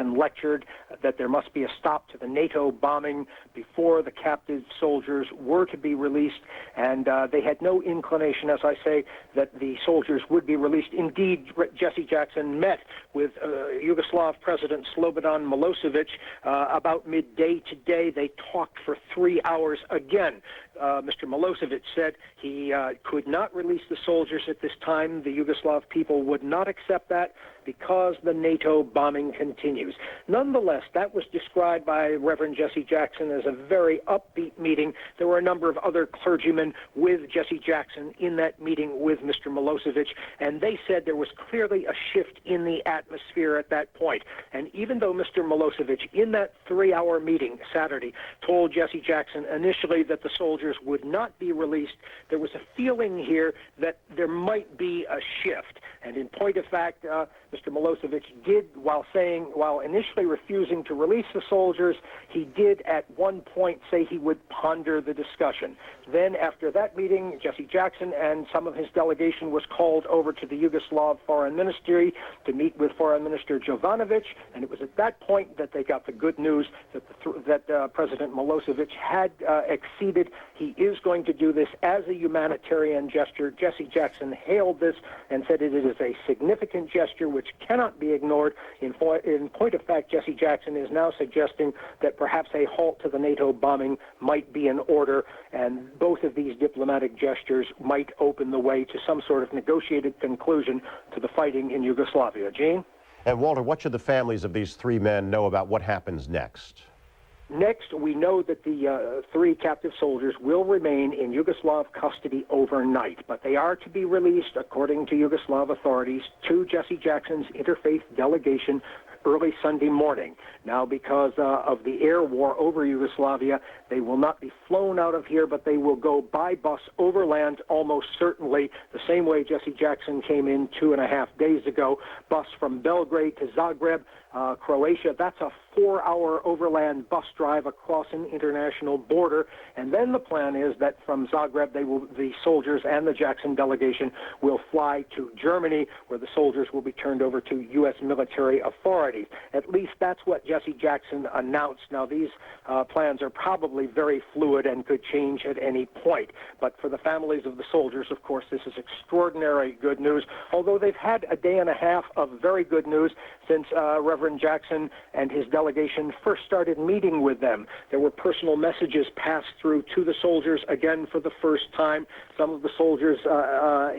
that there must be a stop to the NATO bombing before the captive soldiers were to be released, and they had no inclination, as I say, that the soldiers would be released. Indeed, Jesse Jackson met with Yugoslav President Slobodan Milosevic about midday today. They talked for 3 hours again. Mr. Milosevic said he could not release the soldiers at this time. The Yugoslav people would not accept that because the NATO bombing continues. Nonetheless, that was described by Reverend Jesse Jackson as a very upbeat meeting. There were a number of other clergymen with Jesse Jackson in that meeting with Mr. Milosevic, and they said there was clearly a shift in the atmosphere at that point. And even though Mr. Milosevic, in that 3-hour meeting Saturday, told Jesse Jackson initially that the soldiers soldiers would not be released, there was a feeling here that there might be a shift. And in point of fact, Mr. Milosevic did, while initially refusing to release the soldiers, he did at one point say he would ponder the discussion. Then after that meeting, Jesse Jackson and some of his delegation was called over to the Yugoslav Foreign Ministry to meet with Foreign Minister Jovanovic, and it was at that point that they got the good news that President Milosevic had acceded. He is going to do this as a humanitarian gesture. Jesse Jackson hailed this and said it is a significant gesture which cannot be ignored. In point of fact, Jesse Jackson is now suggesting that perhaps a halt to the NATO bombing might be in order, and both of these diplomatic gestures might open the way to some sort of negotiated conclusion to the fighting in Yugoslavia. Gene? And Walter, what should the families of these three men know about what happens next? Next, we know that the three captive soldiers will remain in Yugoslav custody overnight, but they are to be released, according to Yugoslav authorities, to Jesse Jackson's interfaith delegation early Sunday morning. Now, because of the air war over Yugoslavia, they will not be flown out of here, but they will go by bus overland almost certainly, the same way Jesse Jackson came in 2.5 days ago. Bus from Belgrade to Zagreb, Croatia. That's a 4-hour overland bus drive across an international border. And then the plan is that from Zagreb, the soldiers and the Jackson delegation will fly to Germany, where the soldiers will be turned over to U.S. military authorities. At least that's what Jesse Jackson announced. Now, these plans are probably very fluid and could change at any point. But for the families of the soldiers, of course, this is extraordinary good news, although they've had a day and a half of very good news since Reverend Jackson and his delegation first started meeting with them. There were personal messages passed through to the soldiers again for the first time. Some of the soldiers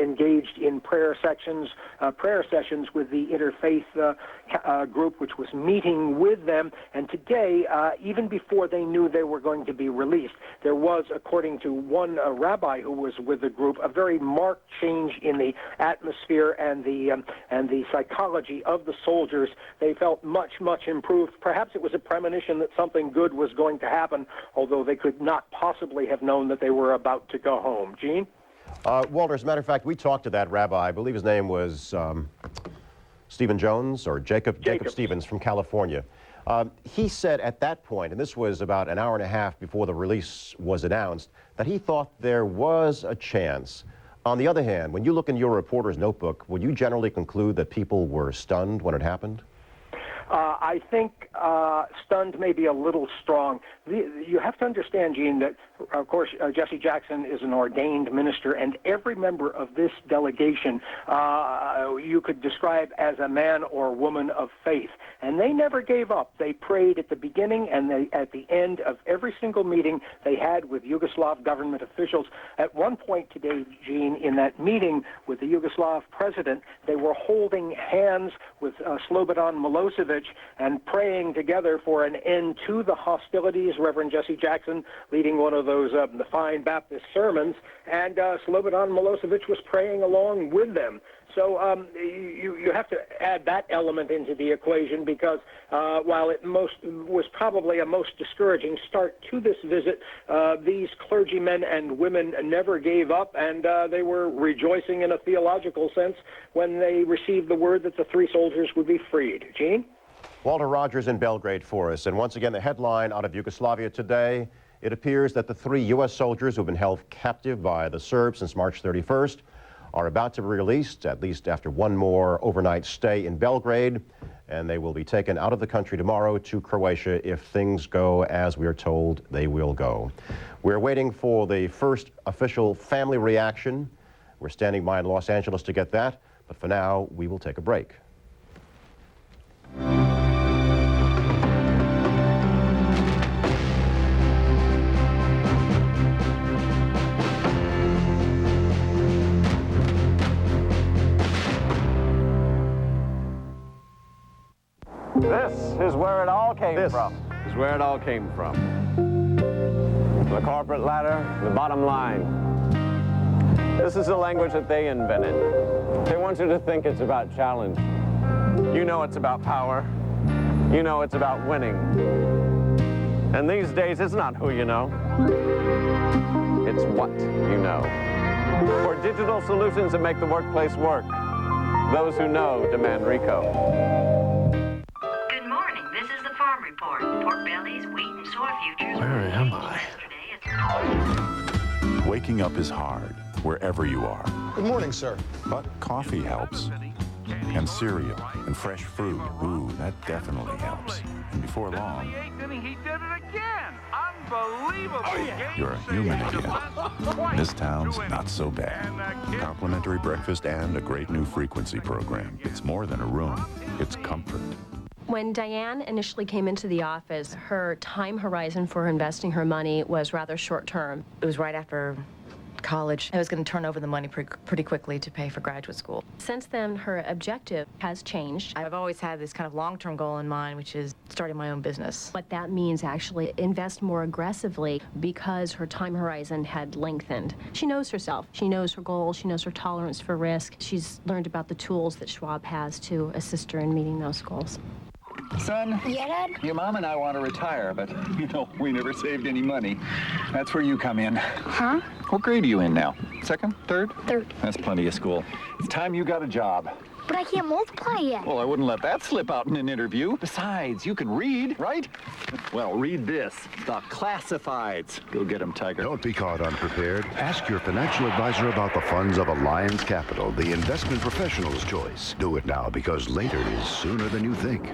engaged in prayer sessions with the interfaith group, which was meeting with them. And today, even before they knew they were going to be released, there was, according to one rabbi who was with the group, a very marked change in the atmosphere and the psychology of the soldiers. They felt much improved. Perhaps it was a premonition that something good was going to happen, although they could not possibly have known that they were about to go home. Gene? Walter, as a matter of fact, we talked to that rabbi. I believe his name was Stephen Jones or Jacob Stevens from California. He said at that point, and this was about an hour and a half before the release was announced, that he thought there was a chance. On the other hand, when you look in your reporter's notebook, would you generally conclude that people were stunned when it happened? I think stunned may be a little strong. You have to understand, Gene, that, of course, Jesse Jackson is an ordained minister, and every member of this delegation you could describe as a man or woman of faith. And they never gave up. They prayed at the beginning and at the end of every single meeting they had with Yugoslav government officials. At one point today, Gene, in that meeting with the Yugoslav president, they were holding hands with Slobodan Milosevic and praying together for an end to the hostilities. Reverend Jesse Jackson leading one of those fine Baptist sermons, and Slobodan Milosevic was praying along with them. So you have to add that element into the equation, because while it was probably a most discouraging start to this visit, these clergymen and women never gave up, and they were rejoicing in a theological sense when they received the word that the three soldiers would be freed. Gene? Walter Rogers in Belgrade for us. And once again, the headline out of Yugoslavia today, it appears that the 3 U.S. soldiers who've been held captive by the Serbs since March 31st are about to be released, at least after one more overnight stay in Belgrade, and they will be taken out of the country tomorrow to Croatia if things go as we are told they will go. We're waiting for the first official family reaction. We're standing by in Los Angeles to get that, but for now, we will take a break. This is where it all came from. This is where it all came from. The corporate ladder, the bottom line. This is the language that they invented. They want you to think it's about challenge. You know it's about power. You know it's about winning. And these days, it's not who you know. it's what you know. For digital solutions that make the workplace work, those who know demand Rico. Good morning. This is the Farm Report. Pork bellies, wheat, and soy futures. Where am I? Waking up is hard, wherever you are. Good morning, sir. But coffee helps. And cereal and fresh fruit. Ooh, that definitely helps. And before long, He did it again. Unbelievable. you're a human again. This town's not so bad. Complimentary breakfast and a great new frequency program. It's more than a room. It's comfort. When Diane initially came into the office, her time horizon for investing her money was rather short term. It was right after college. I was going to turn over the money pretty quickly to pay for graduate school. Since then, her objective has changed. I've always had this kind of long-term goal in mind, which is starting my own business. What that means actually invest more aggressively because her time horizon had lengthened. She knows herself. She knows her goals. She knows her tolerance for risk. She's learned about the tools that Schwab has to assist her in meeting those goals. Son? Yeah, Dad? Your mom and I want to retire, but, we never saved any money. That's where you come in. Huh? What grade are you in now? Second? Third? Third. That's plenty of school. It's time you got a job. But I can't multiply yet. Well, I wouldn't let that slip out in an interview. Besides, you can read, right? Well, read this. The classifieds. Go get them, Tiger. Don't be caught unprepared. Ask your financial advisor about the funds of Alliance Capital, the investment professional's choice. Do it now, because later is sooner than you think.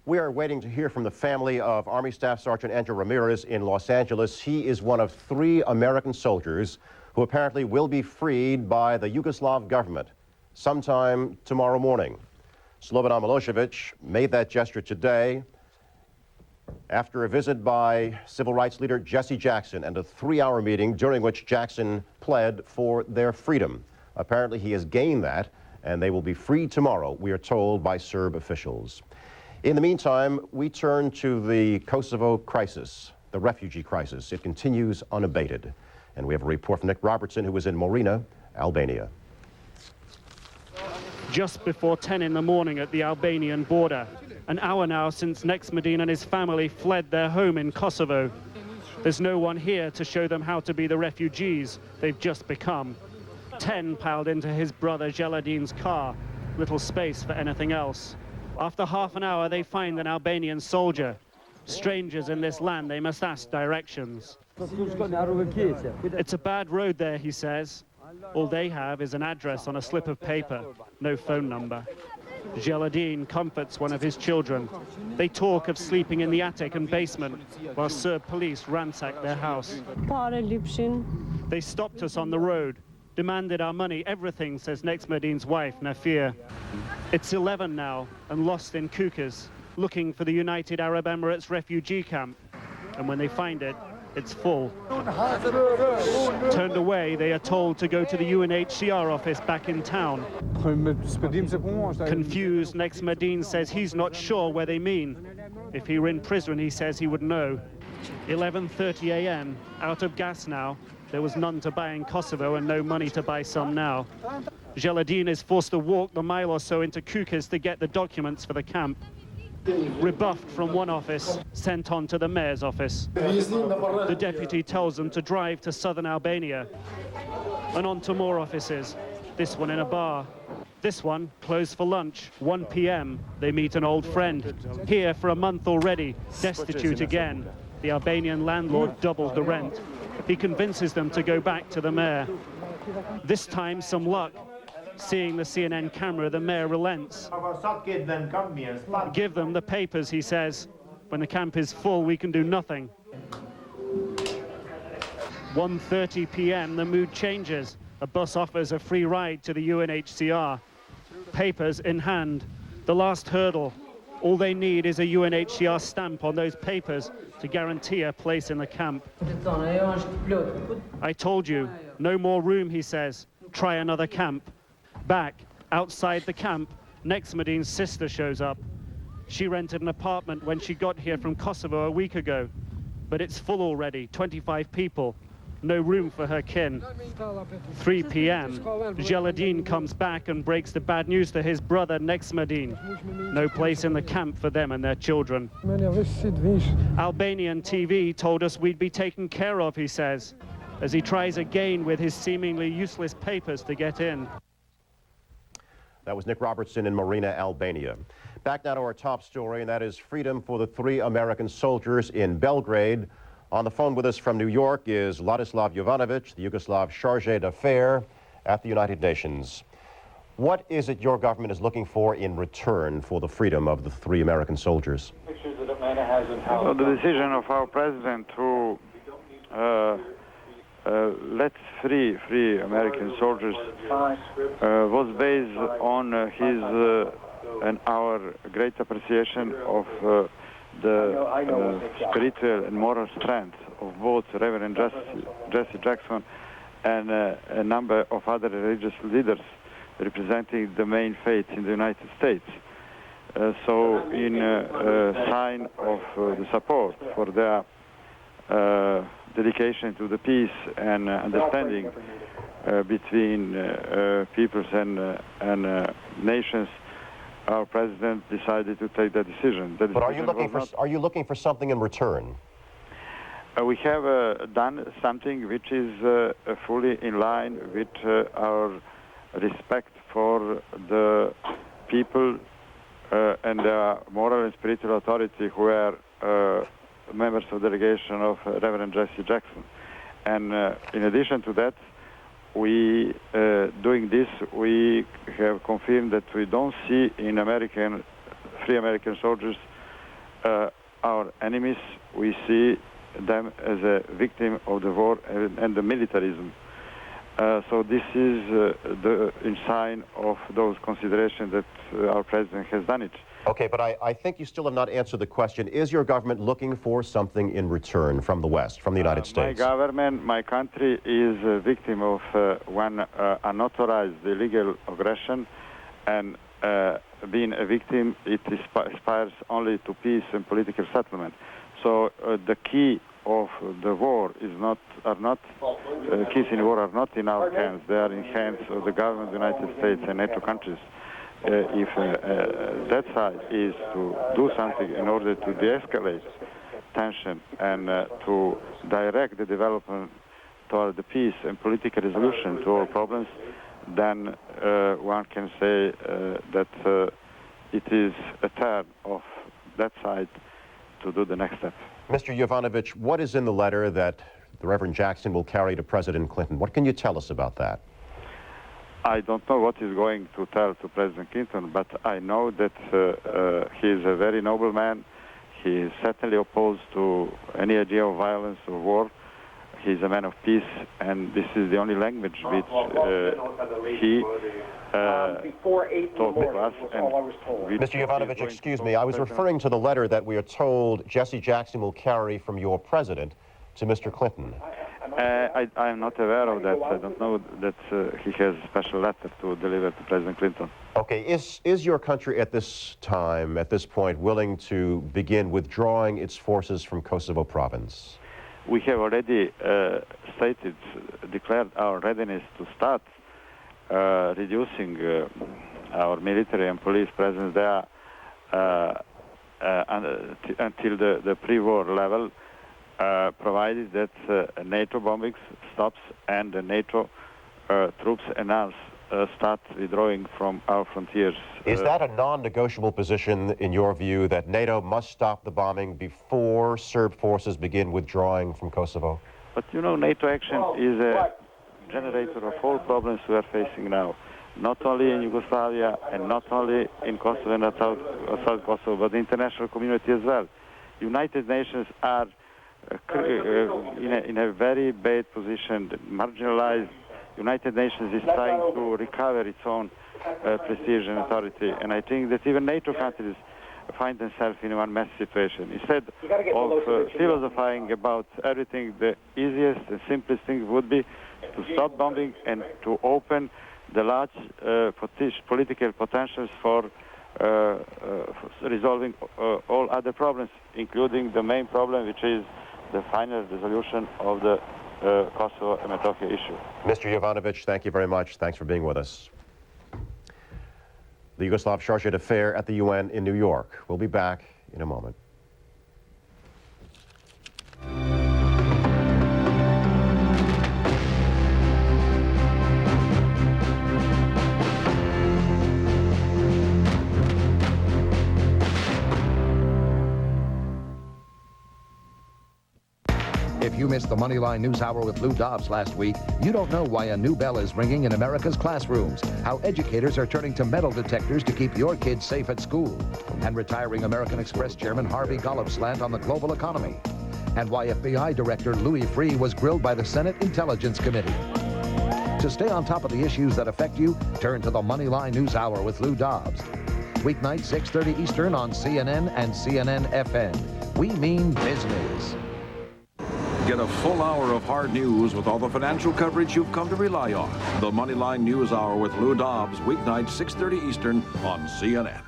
We are waiting to hear from the family of Army Staff Sergeant Andrew Ramirez in Los Angeles. He is one of 3 American soldiers who apparently will be freed by the Yugoslav government sometime tomorrow morning. Slobodan Milosevic made that gesture today after a visit by civil rights leader Jesse Jackson and a 3-hour meeting during which Jackson pled for their freedom. Apparently he has gained that, and they will be free tomorrow, we are told by Serb officials. In the meantime, we turn to the Kosovo crisis, the refugee crisis. It continues unabated. And we have a report from Nick Robertson, who is in Morina, Albania. Just before 10 in the morning at the Albanian border. An hour now since Nexmedin and his family fled their home in Kosovo. There's no one here to show them how to be the refugees they've just become. 10 piled into his brother Jeladin's car. Little space for anything else. After half an hour, they find an Albanian soldier. Strangers in this land, they must ask directions. It's a bad road there, he says. All they have is an address on a slip of paper, no phone number. Jeladin comforts one of his children. They talk of sleeping in the attic and basement while Serb police ransack their house. They stopped us on the road, demanded our money, everything, says Nexmedin's wife, Nafir. It's 11 now and lost in Kukës, looking for the United Arab Emirates refugee camp. And when they find it, it's full. Turned away, they are told to go to the UNHCR office back in town. Confused, Nexmedin says he's not sure where they mean. If he were in prison, he says he would know. 11:30 a.m., out of gas now. There was none to buy in Kosovo and no money to buy some now. Jeladin is forced to walk the mile or so into Kukës to get the documents for the camp. Rebuffed from one office, sent on to the mayor's office. The deputy tells them to drive to southern Albania and on to more offices. This one in a bar. This one closed for lunch. 1 p.m. They meet an old friend. Here for a month already, destitute again. The Albanian landlord doubled the rent. He convinces them to go back to the mayor. This time, some luck. Seeing the CNN camera, the mayor relents. Give them the papers, he says. When the camp is full, we can do nothing. 1:30 p.m., the mood changes. A bus offers a free ride to the UNHCR. Papers in hand. The last hurdle. All they need is a UNHCR stamp on those papers to guarantee a place in the camp. I told you, no more room, he says. Try another camp. Back, outside the camp, Nexmedin's sister shows up. She rented an apartment when she got here from Kosovo a week ago. But it's full already, 25 people. no room for her kin. 3 p.m. Geladin comes back and breaks the bad news to his brother Nexmadin. No place in the camp for them and their children. Albanian TV told us we'd be taken care of, he says, as he tries again with his seemingly useless papers to get in. That was Nick Robertson in Marina, Albania. Back now to our top story, and that is freedom for the 3 American soldiers in Belgrade. On the phone with us from New York is Ladislav Jovanovic, the Yugoslav charge d'affaires at the United Nations. What is it your government is looking for in return for the freedom of the 3 American soldiers? Well, the decision of our president to let free American soldiers was based on his and our great appreciation of the spiritual and moral strength of both Reverend Jesse Jackson and a number of other religious leaders representing the main faith in the United States. So in sign of the support for their dedication to the peace and understanding between peoples and nations, our president decided to take that decision. But are you looking for something in return? We have done something which is fully in line with our respect for the people and their moral and spiritual authority who are members of the delegation of Reverend Jesse Jackson. And in addition to that, we, doing this, we have confirmed that we don't see in free American soldiers our enemies. We see them as a victim of the war and the militarism. So this is in sign of those considerations that our president has done it. Okay, but I think you still have not answered the question. Is your government looking for something in return from the West, from the United States? My government, my country is a victim of one unauthorized illegal aggression, and being a victim, it aspires only to peace and political settlement. So the key of the war keys in the war are not in our hands. They are in hands of the government of the United States and NATO countries. If that side is to do something in order to de-escalate tension and to direct the development toward the peace and political resolution to all problems, then one can say that it is a turn of that side to do the next step. Mr. Jovanovic, what is in the letter that the Reverend Jackson will carry to President Clinton? What can you tell us about that? I don't know what he's going to tell to President Clinton, but I know that he is a very noble man. He is certainly opposed to any idea of violence or war. He's a man of peace, and this is the only language which he taught to us. Mr. Jovanovic, excuse me, I was referring to the letter that we are told Jesse Jackson will carry from your president to Mr. Clinton. I'm not aware of that. I don't know that he has a special letter to deliver to President Clinton. Okay, is your country at this time, at this point, willing to begin withdrawing its forces from Kosovo province? We have already declared our readiness to start reducing our military and police presence there until the pre-war level, provided that NATO bombing stops and the NATO troops and us start withdrawing from our frontiers. Is that a non-negotiable position in your view, that NATO must stop the bombing before Serb forces begin withdrawing from Kosovo? But you know, NATO action is a generator of all problems we are facing now, not only in Yugoslavia and not only in Kosovo and South Kosovo, but the international community as well. United Nations are in a very bad position, marginalized. United Nations is trying to recover its own prestige and authority, and I think that even NATO countries find themselves in one mess situation. Instead of philosophizing about everything, the easiest and simplest thing would be to stop bombing and to open the large political potentials for resolving all other problems, including the main problem, which is the final resolution of the Kosovo-Metohija issue. Mr. Jovanovic, thank you very much. Thanks for being with us. The Yugoslav Chargé d'Affaires at the UN in New York. We'll be back in a moment. If you missed the Moneyline News Hour with Lou Dobbs last week, you don't know why a new bell is ringing in America's classrooms, how educators are turning to metal detectors to keep your kids safe at school, and retiring American Express Chairman Harvey Gollub's slant on the global economy, and why FBI Director Louis Freeh was grilled by the Senate Intelligence Committee. To stay on top of the issues that affect you, turn to the Moneyline News Hour with Lou Dobbs. Weeknight, 6:30 Eastern on CNN and CNN-FN. We mean business. Get a full hour of hard news with all the financial coverage you've come to rely on. The Moneyline News Hour with Lou Dobbs, weeknight, 6:30 Eastern on CNN.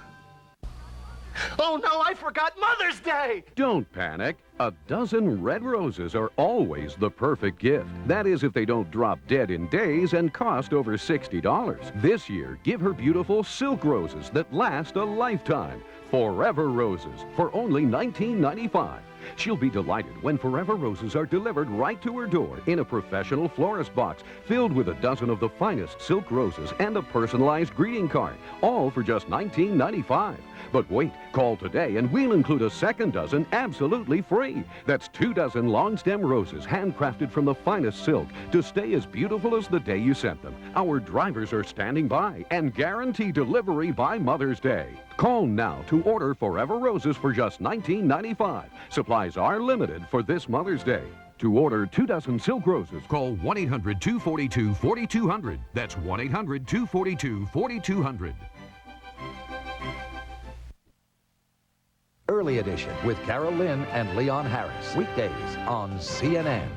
Oh no, I forgot Mother's Day! Don't panic. A dozen red roses are always the perfect gift. That is if they don't drop dead in days and cost over $60. This year, give her beautiful silk roses that last a lifetime. Forever Roses for only $19.95. She'll be delighted when Forever Roses are delivered right to her door in a professional florist box filled with a dozen of the finest silk roses and a personalized greeting card, all for just $19.95. But wait, call today and we'll include a second dozen absolutely free. That's 2 dozen long stem roses handcrafted from the finest silk to stay as beautiful as the day you sent them. Our drivers are standing by and guarantee delivery by Mother's Day. Call now to order Forever Roses for just $19.95. Supplies are limited for this Mother's Day. To order 2 dozen silk roses, call 1-800-242-4200. That's 1-800-242-4200. Early Edition with Carol Lynn and Leon Harris. Weekdays on CNN.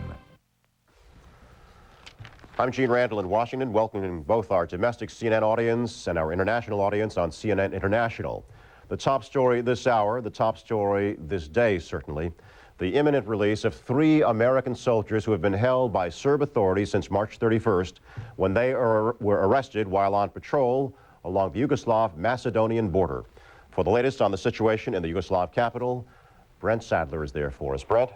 I'm Gene Randall in Washington, welcoming both our domestic CNN audience and our international audience on CNN International. The top story this hour, the top story this day, certainly, the imminent release of 3 American soldiers who have been held by Serb authorities since March 31st when they were arrested while on patrol along the Yugoslav-Macedonian border. For the latest on the situation in the Yugoslav capital, Brent Sadler is there for us. Brent?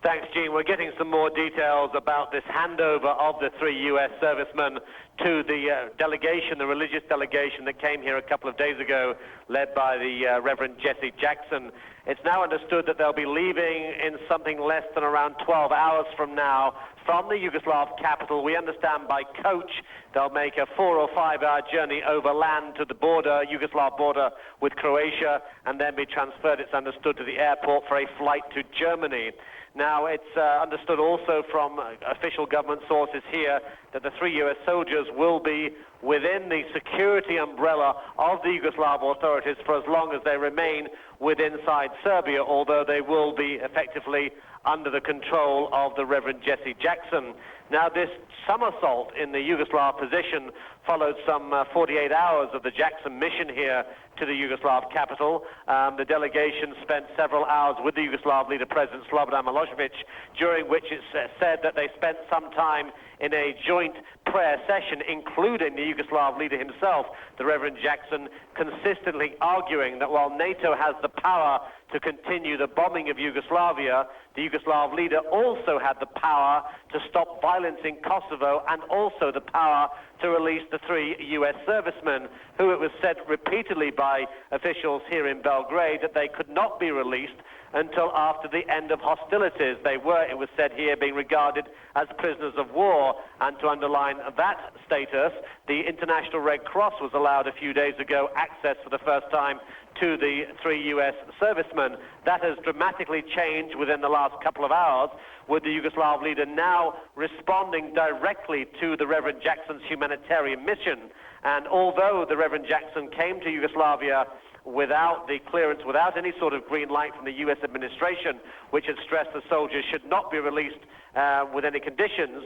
Thanks, Gene. We're getting some more details about this handover of the 3 U.S. servicemen to the delegation, the religious delegation that came here a couple of days ago, led by the Reverend Jesse Jackson. It's now understood that they'll be leaving in something less than around 12 hours from now from the Yugoslav capital. We understand by coach they'll make a 4 or 5 hour journey over land to the border, Yugoslav border with Croatia, and then be transferred, it's understood, to the airport for a flight to Germany. Now, it's understood also from official government sources here that the 3 U.S. soldiers will be within the security umbrella of the Yugoslav authorities for as long as they remain inside Serbia, although they will be effectively under the control of the Reverend Jesse Jackson. Now, this somersault in the Yugoslav position followed some 48 hours of the Jackson mission here to the Yugoslav capital. The delegation spent several hours with the Yugoslav leader, President Slobodan Milosevic, during which it's said that they spent some time in a joint prayer session, including the Yugoslav leader himself, the Reverend Jackson, consistently arguing that while NATO has the power to continue the bombing of Yugoslavia, the Yugoslav leader also had the power to stop violence in Kosovo and also the power to release the 3 U.S. servicemen, who it was said repeatedly by officials here in Belgrade that they could not be released until after the end of hostilities. They were, it was said here, being regarded as prisoners of war. And to underline that status, the International Red Cross was allowed a few days ago access for the first time to the 3 U.S. servicemen. That has dramatically changed within the last couple of hours, with the Yugoslav leader now responding directly to the Reverend Jackson's humanitarian mission. And although the Reverend Jackson came to Yugoslavia without the clearance, without any sort of green light from the U.S. administration, which had stressed the soldiers should not be released with any conditions,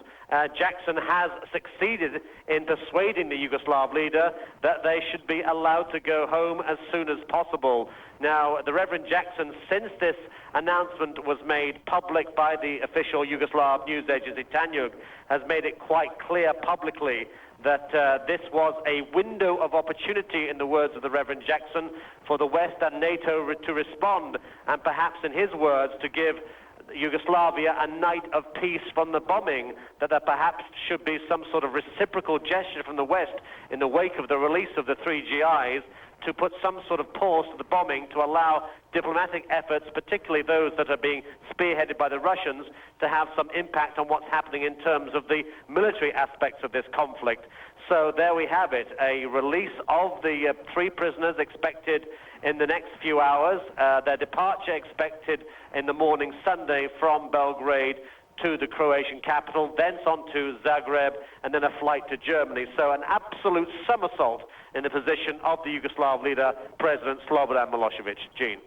Jackson has succeeded in persuading the Yugoslav leader that they should be allowed to go home as soon as possible. Now, the Reverend Jackson, since this announcement was made public by the official Yugoslav news agency Tanjug, has made it quite clear publicly that this was a window of opportunity, in the words of the Reverend Jackson, for the West and NATO to respond, and perhaps, in his words, to give Yugoslavia a night of peace from the bombing, that there perhaps should be some sort of reciprocal gesture from the West in the wake of the release of the 3 GIs to put some sort of pause to the bombing to allow diplomatic efforts, particularly those that are being spearheaded by the Russians, to have some impact on what's happening in terms of the military aspects of this conflict. So there we have it, a release of the 3 prisoners expected in the next few hours, their departure expected in the morning Sunday from Belgrade to the Croatian capital, thence on to Zagreb, and then a flight to Germany. So an absolute somersault in the position of the Yugoslav leader, President Slobodan Milosevic. Gene.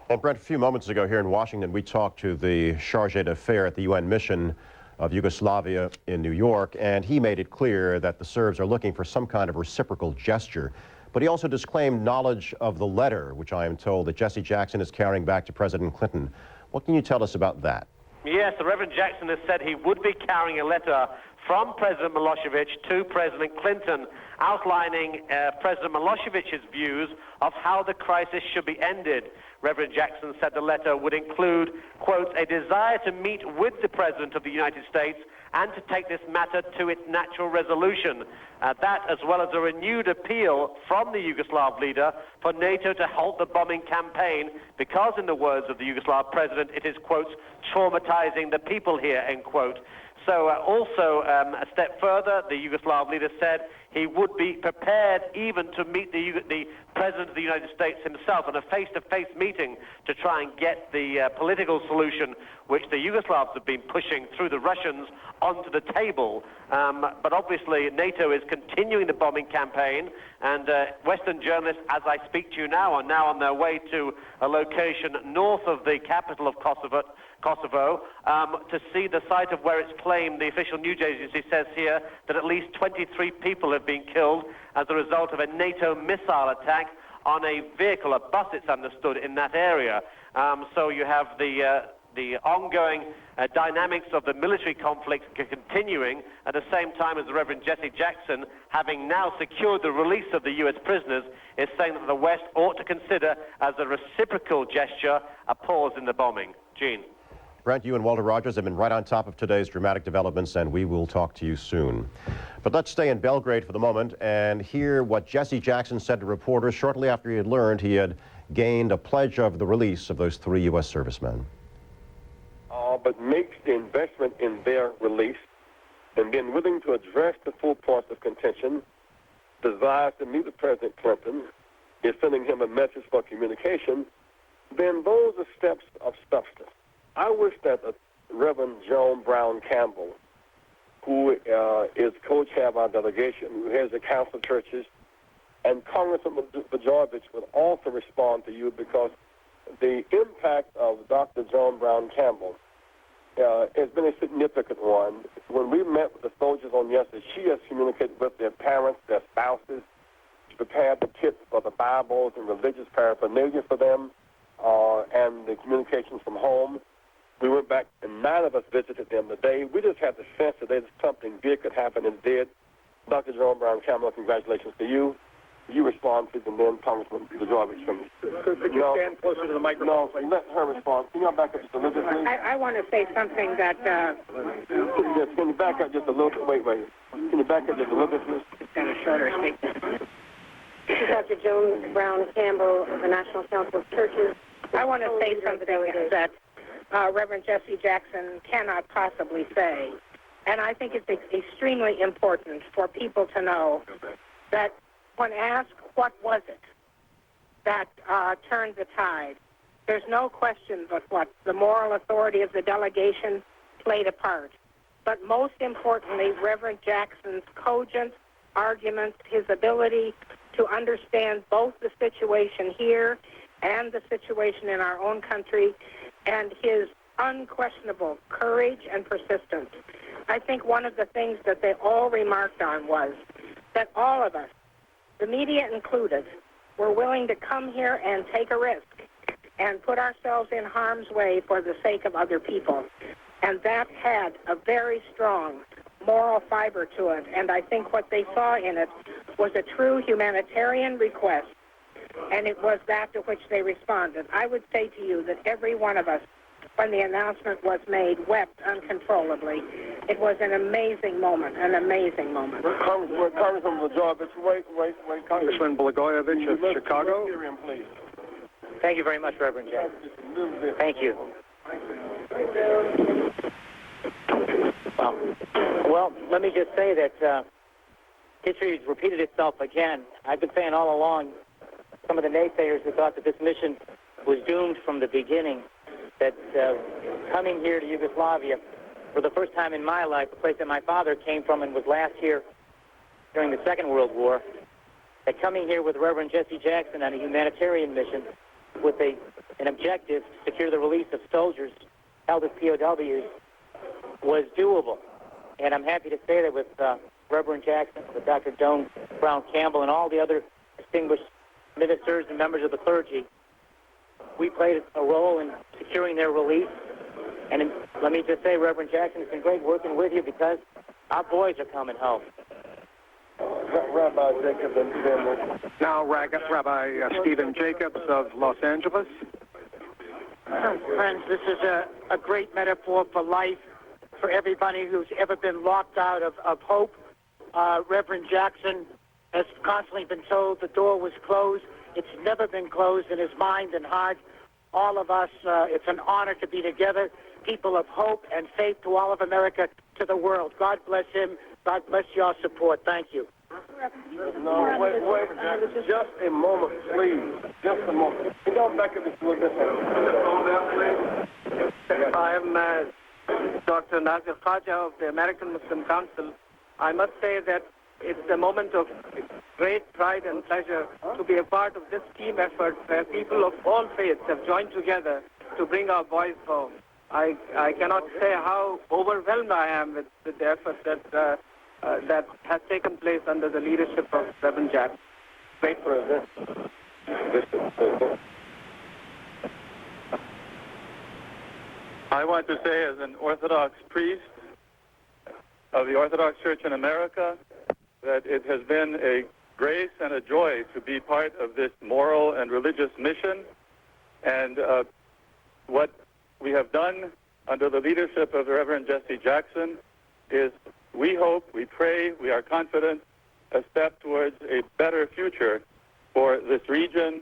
And Brent, a few moments ago here in Washington, we talked to the charge d'affaires at the UN mission of Yugoslavia in New York, and he made it clear that the Serbs are looking for some kind of reciprocal gesture. But he also disclaimed knowledge of the letter, which I am told that Jesse Jackson is carrying back to President Clinton. What can you tell us about that? Yes, the Reverend Jackson has said he would be carrying a letter from President Milosevic to President Clinton, outlining President Milosevic's views of how the crisis should be ended. Reverend Jackson said the letter would include, quote, a desire to meet with the President of the United States and to take this matter to its natural resolution. That, as well as a renewed appeal from the Yugoslav leader for NATO to halt the bombing campaign, because, in the words of the Yugoslav president, it is, quote, traumatizing the people here, end quote. So also a step further, the Yugoslav leader said he would be prepared even to meet the President of the United States himself in a face-to-face meeting to try and get the political solution which the Yugoslavs have been pushing through the Russians onto the table. But obviously NATO is continuing the bombing campaign, and Western journalists, as I speak to you now, are now on their way to a location north of the capital of Kosovo, to see the site of where it's claimed. The official news agency says here that at least 23 people have been killed as a result of a NATO missile attack on a vehicle, a bus it's understood, in that area. So you have the ongoing dynamics of the military conflict continuing at the same time as the Reverend Jesse Jackson, having now secured the release of the U.S. prisoners, is saying that the West ought to consider as a reciprocal gesture a pause in the bombing. Gene. Brent, you and Walter Rogers have been right on top of today's dramatic developments, and we will talk to you soon. But let's stay in Belgrade for the moment and hear what Jesse Jackson said to reporters shortly after he had learned he had gained a pledge of the release of those 3 U.S. servicemen. But makes the investment in their release and then willing to address the full points of contention, desires to meet with President Clinton, is sending him a message for communication, then those are steps of substance. I wish that Reverend Joan Brown Campbell, who is co-chair of our delegation, who heads the Council of Churches, and Congressman Bajorevich would also respond to you, because the impact of Dr. Joan Brown Campbell has been a significant one. When we met with the soldiers on yesterday, she has communicated with their parents, their spouses. She prepared the kits for the Bibles and religious paraphernalia for them, and the communications from home. We went back, and 9 of us visited them today. We just had the sense that something big could happen, and it did. Dr. Joan Brown Campbell, congratulations to you. You respond, please, and then Congressman Bajorevich from me. Could you stand closer to the microphone? No, let her respond. Can you back up just a little bit, please? I want to say something that... Yes, can you back up just a little bit? Wait. Can you back up just a little bit, please? It's kind of shorter statement. This is Dr. Joan Brown Campbell of the National Council of Churches. I want to say something that Reverend Jesse Jackson cannot possibly say. And I think it's extremely important for people to know that when asked what was it that turned the tide, there's no question but what the moral authority of the delegation played a part. But most importantly, Reverend Jackson's cogent arguments, his ability to understand both the situation here and the situation in our own country, and his unquestionable courage and persistence. I think one of the things that they all remarked on was that all of us, the media included, were willing to come here and take a risk and put ourselves in harm's way for the sake of other people. And that had a very strong moral fiber to it. And I think what they saw in it was a true humanitarian request. And it was that to which they responded. I would say to you that every one of us, when the announcement was made, wept uncontrollably. It was an amazing moment, an amazing moment. Congressman Blagojevich, wait. Congressman Blagojevich of Chicago. Please. Thank you very much, Reverend Jack. Thank you. Well, let me just say that history has repeated itself again. I've been saying all along, some of the naysayers who thought that this mission was doomed from the beginning, that coming here to Yugoslavia for the first time in my life, the place that my father came from and was last here during the Second World War, that coming here with Reverend Jesse Jackson on a humanitarian mission with an objective to secure the release of soldiers held as POWs was doable. And I'm happy to say that with Reverend Jackson, with Dr. Joan Brown Campbell, and all the other distinguished ministers and members of the clergy, we played a role in securing their release. And let me just say, Reverend Jackson, it's been great working with you because our boys are coming home. Rabbi Jacobs and Now, Rabbi Stephen Jacobs of Los Angeles. Friends, this is a great metaphor for life, for everybody who's ever been locked out of hope. Reverend Jackson has constantly been told the door was closed. It's never been closed in his mind and heart. All of us, it's an honor to be together, people of hope and faith to all of America, to the world. God bless him. God bless your support. Thank you. No, wait. Just a moment, please. Just a moment. Go back and look at this. I am Dr. Nazir Khaja of the American Muslim Council. I must say that it's a moment of great pride and pleasure to be a part of this team effort where people of all faiths have joined together to bring our boys home. I cannot say how overwhelmed I am with the effort that has taken place under the leadership of Reverend Jack. Wait for this. I want to say, as an Orthodox priest of the Orthodox Church in America, that it has been a grace and a joy to be part of this moral and religious mission. And what we have done under the leadership of the Reverend Jesse Jackson is, we hope, we pray, we are confident, a step towards a better future for this region,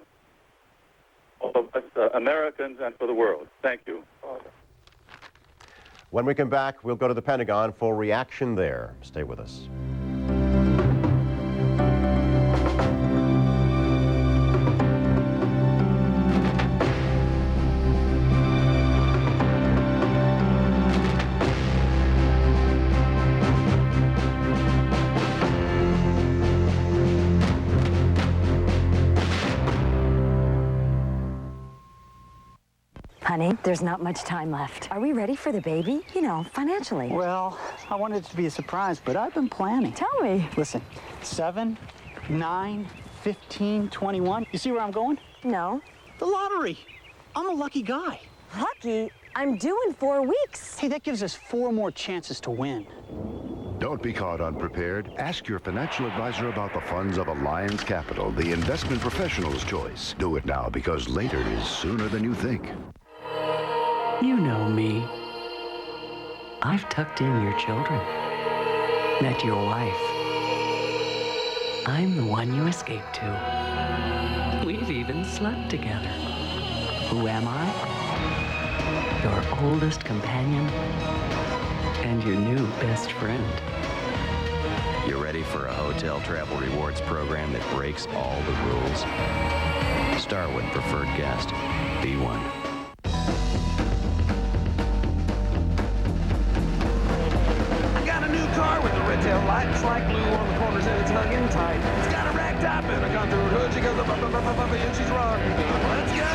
all of us Americans, and for the world. Thank you. When we come back, we'll go to the Pentagon for reaction there. Stay with us. Honey, there's not much time left. Are we ready for the baby? You know, financially. Well, I wanted it to be a surprise, but I've been planning. Tell me. Listen, 7, 9, 15, 21. You see where I'm going? No. The lottery. I'm a lucky guy. Lucky? I'm due in 4 weeks. Hey, that gives us 4 more chances to win. Don't be caught unprepared. Ask your financial advisor about the funds of Alliance Capital, the investment professional's choice. Do it now, because later is sooner than you think. You know me. I've tucked in your children. Met your wife. I'm the one you escaped to. We've even slept together. Who am I? Your oldest companion and your new best friend. You ready for a hotel travel rewards program that breaks all the rules? Starwood Preferred Guest. Be one. Car with a red tail light, it's like glue on the corners and it's hugging tight. It's got a rag top and a down through the hood. She goes up, and she's run. Let's go!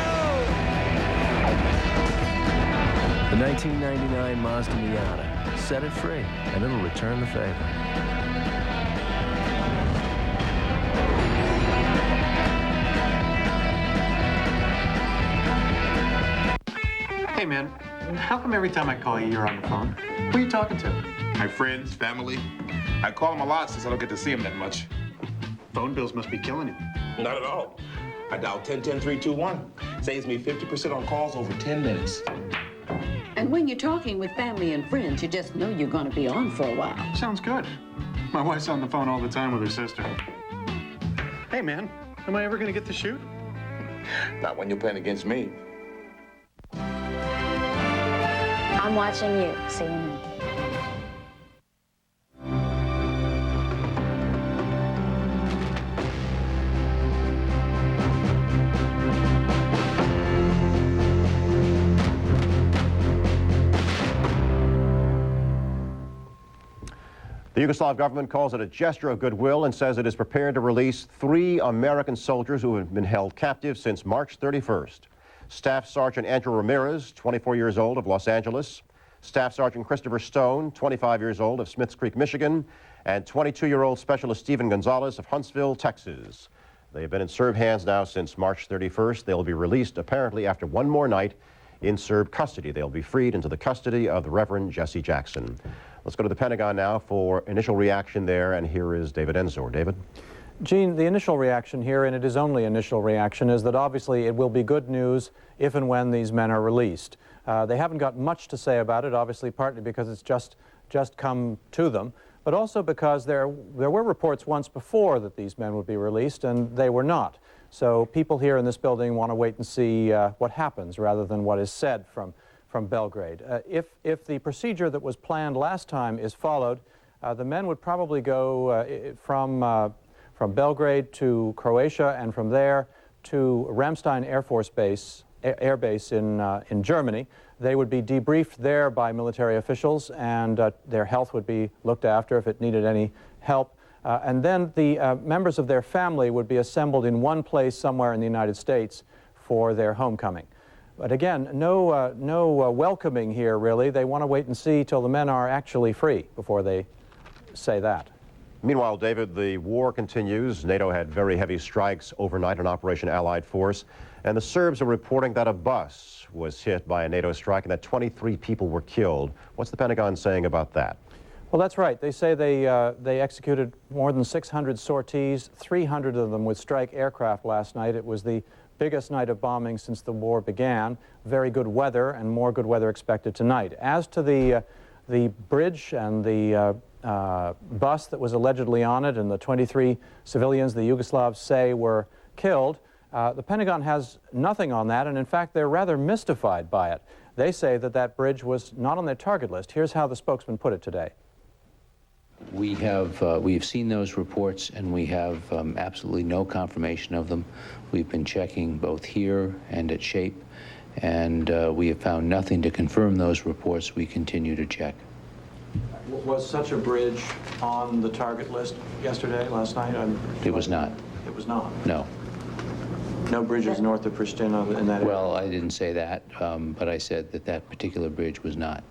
The 1999 Mazda Miata. Set it free, and it'll return the favor. Hey, man, how come every time I call you, you're on the phone? Who are you talking to? My friends, family. I call them a lot since I don't get to see them that much. Phone bills must be killing you. Not at all. I dial 10-10-321. Saves me 50% on calls over 10 minutes. And when you're talking with family and friends, you just know you're going to be on for a while. Sounds good. My wife's on the phone all the time with her sister. Hey, man, am I ever going to get to shoot? Not when you're playing against me. I'm watching you, CNN. The Yugoslav government calls it a gesture of goodwill and says it is prepared to release 3 American soldiers who have been held captive since March 31st. Staff Sergeant Andrew Ramirez, 24 years old, of Los Angeles. Staff Sergeant Christopher Stone, 25 years old, of Smiths Creek, Michigan. And 22-year-old Specialist Stephen Gonzalez of Huntsville, Texas. They have been in Serb hands now since March 31st. They will be released apparently after one more night in Serb custody. They'll be freed into the custody of the Reverend Jesse Jackson. Let's go to the Pentagon now for initial reaction there, and here is David Enzor. David? Gene, the initial reaction here, and it is only initial reaction, is that obviously it will be good news if and when these men are released. They haven't got much to say about it, obviously partly because it's just come to them, but also because there were reports once before that these men would be released, and they were not. So people here in this building want to wait and see what happens rather than what is said from Belgrade. If the procedure that was planned last time is followed, the men would probably go from Belgrade to Croatia, and from there to Ramstein Air Base in Germany. They would be debriefed there by military officials, and their health would be looked after if it needed any help. And then the members of their family would be assembled in one place somewhere in the United States for their homecoming. But again, no welcoming here, really. They want to wait and see till the men are actually free before they say that. Meanwhile, David, the war continues. NATO had very heavy strikes overnight on Operation Allied Force, and the Serbs are reporting that a bus was hit by a NATO strike and that 23 people were killed. What's the Pentagon saying about that? Well, that's right. They say they executed more than 600 sorties, 300 of them with strike aircraft last night. It was the biggest night of bombing since the war began. Very good weather, and more good weather expected tonight. As to the bridge and the bus that was allegedly on it and the 23 civilians the Yugoslavs say were killed, the Pentagon has nothing on that, and in fact they're rather mystified by it. They say that bridge was not on their target list. Here's how the spokesman put it today. We have seen those reports, and we have absolutely no confirmation of them. We've been checking both here and at SHAPE, and we have found nothing to confirm those reports. We continue to check. Was such a bridge on the target list yesterday, last night? It was not. It was not? No. No bridges north of Pristina in that area? Well, I didn't say that, but I said that particular bridge was not.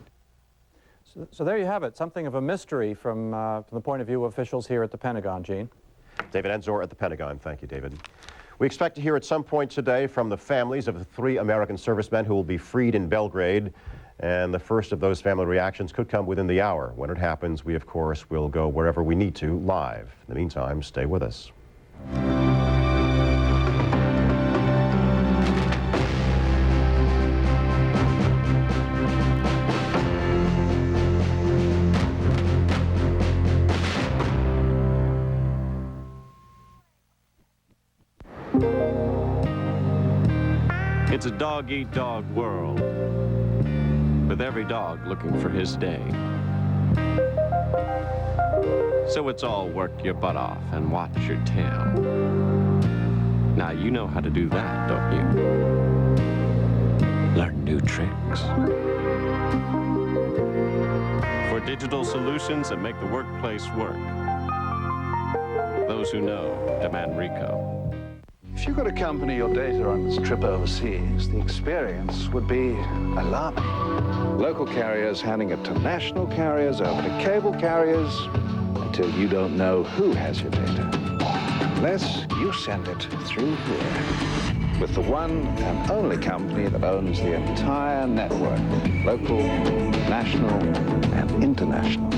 So there you have it, something of a mystery from the point of view of officials here at the Pentagon, Gene. David Enzor at the Pentagon. Thank you, David. We expect to hear at some point today from the families of the 3 American servicemen who will be freed in Belgrade. And the first of those family reactions could come within the hour. When it happens, we, of course, will go wherever we need to live. In the meantime, stay with us. It's a dog-eat-dog world, with every dog looking for his day. So it's all work your butt off and watch your tail. Now you know how to do that, don't you? Learn new tricks. For digital solutions that make the workplace work. Those who know demand Rico. If you could accompany your data on this trip overseas, the experience would be alarming. Local carriers handing it to national carriers, over to cable carriers, until you don't know who has your data. Unless you send it through here, with the one and only company that owns the entire network, local, national, and international.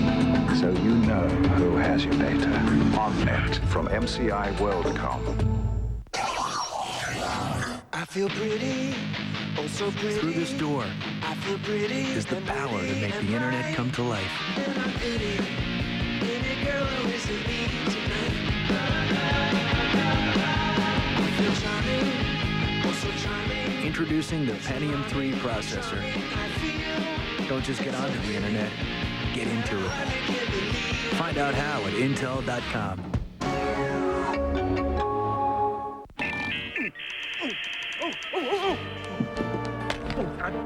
So you know who has your data. On net from MCI Worldcom. I feel pretty, oh so pretty. Through this door I feel pretty, is the power to make the internet come to life. Introducing the Pentium 3 processor. Don't just get onto the internet, get into it. Find out how at Intel.com.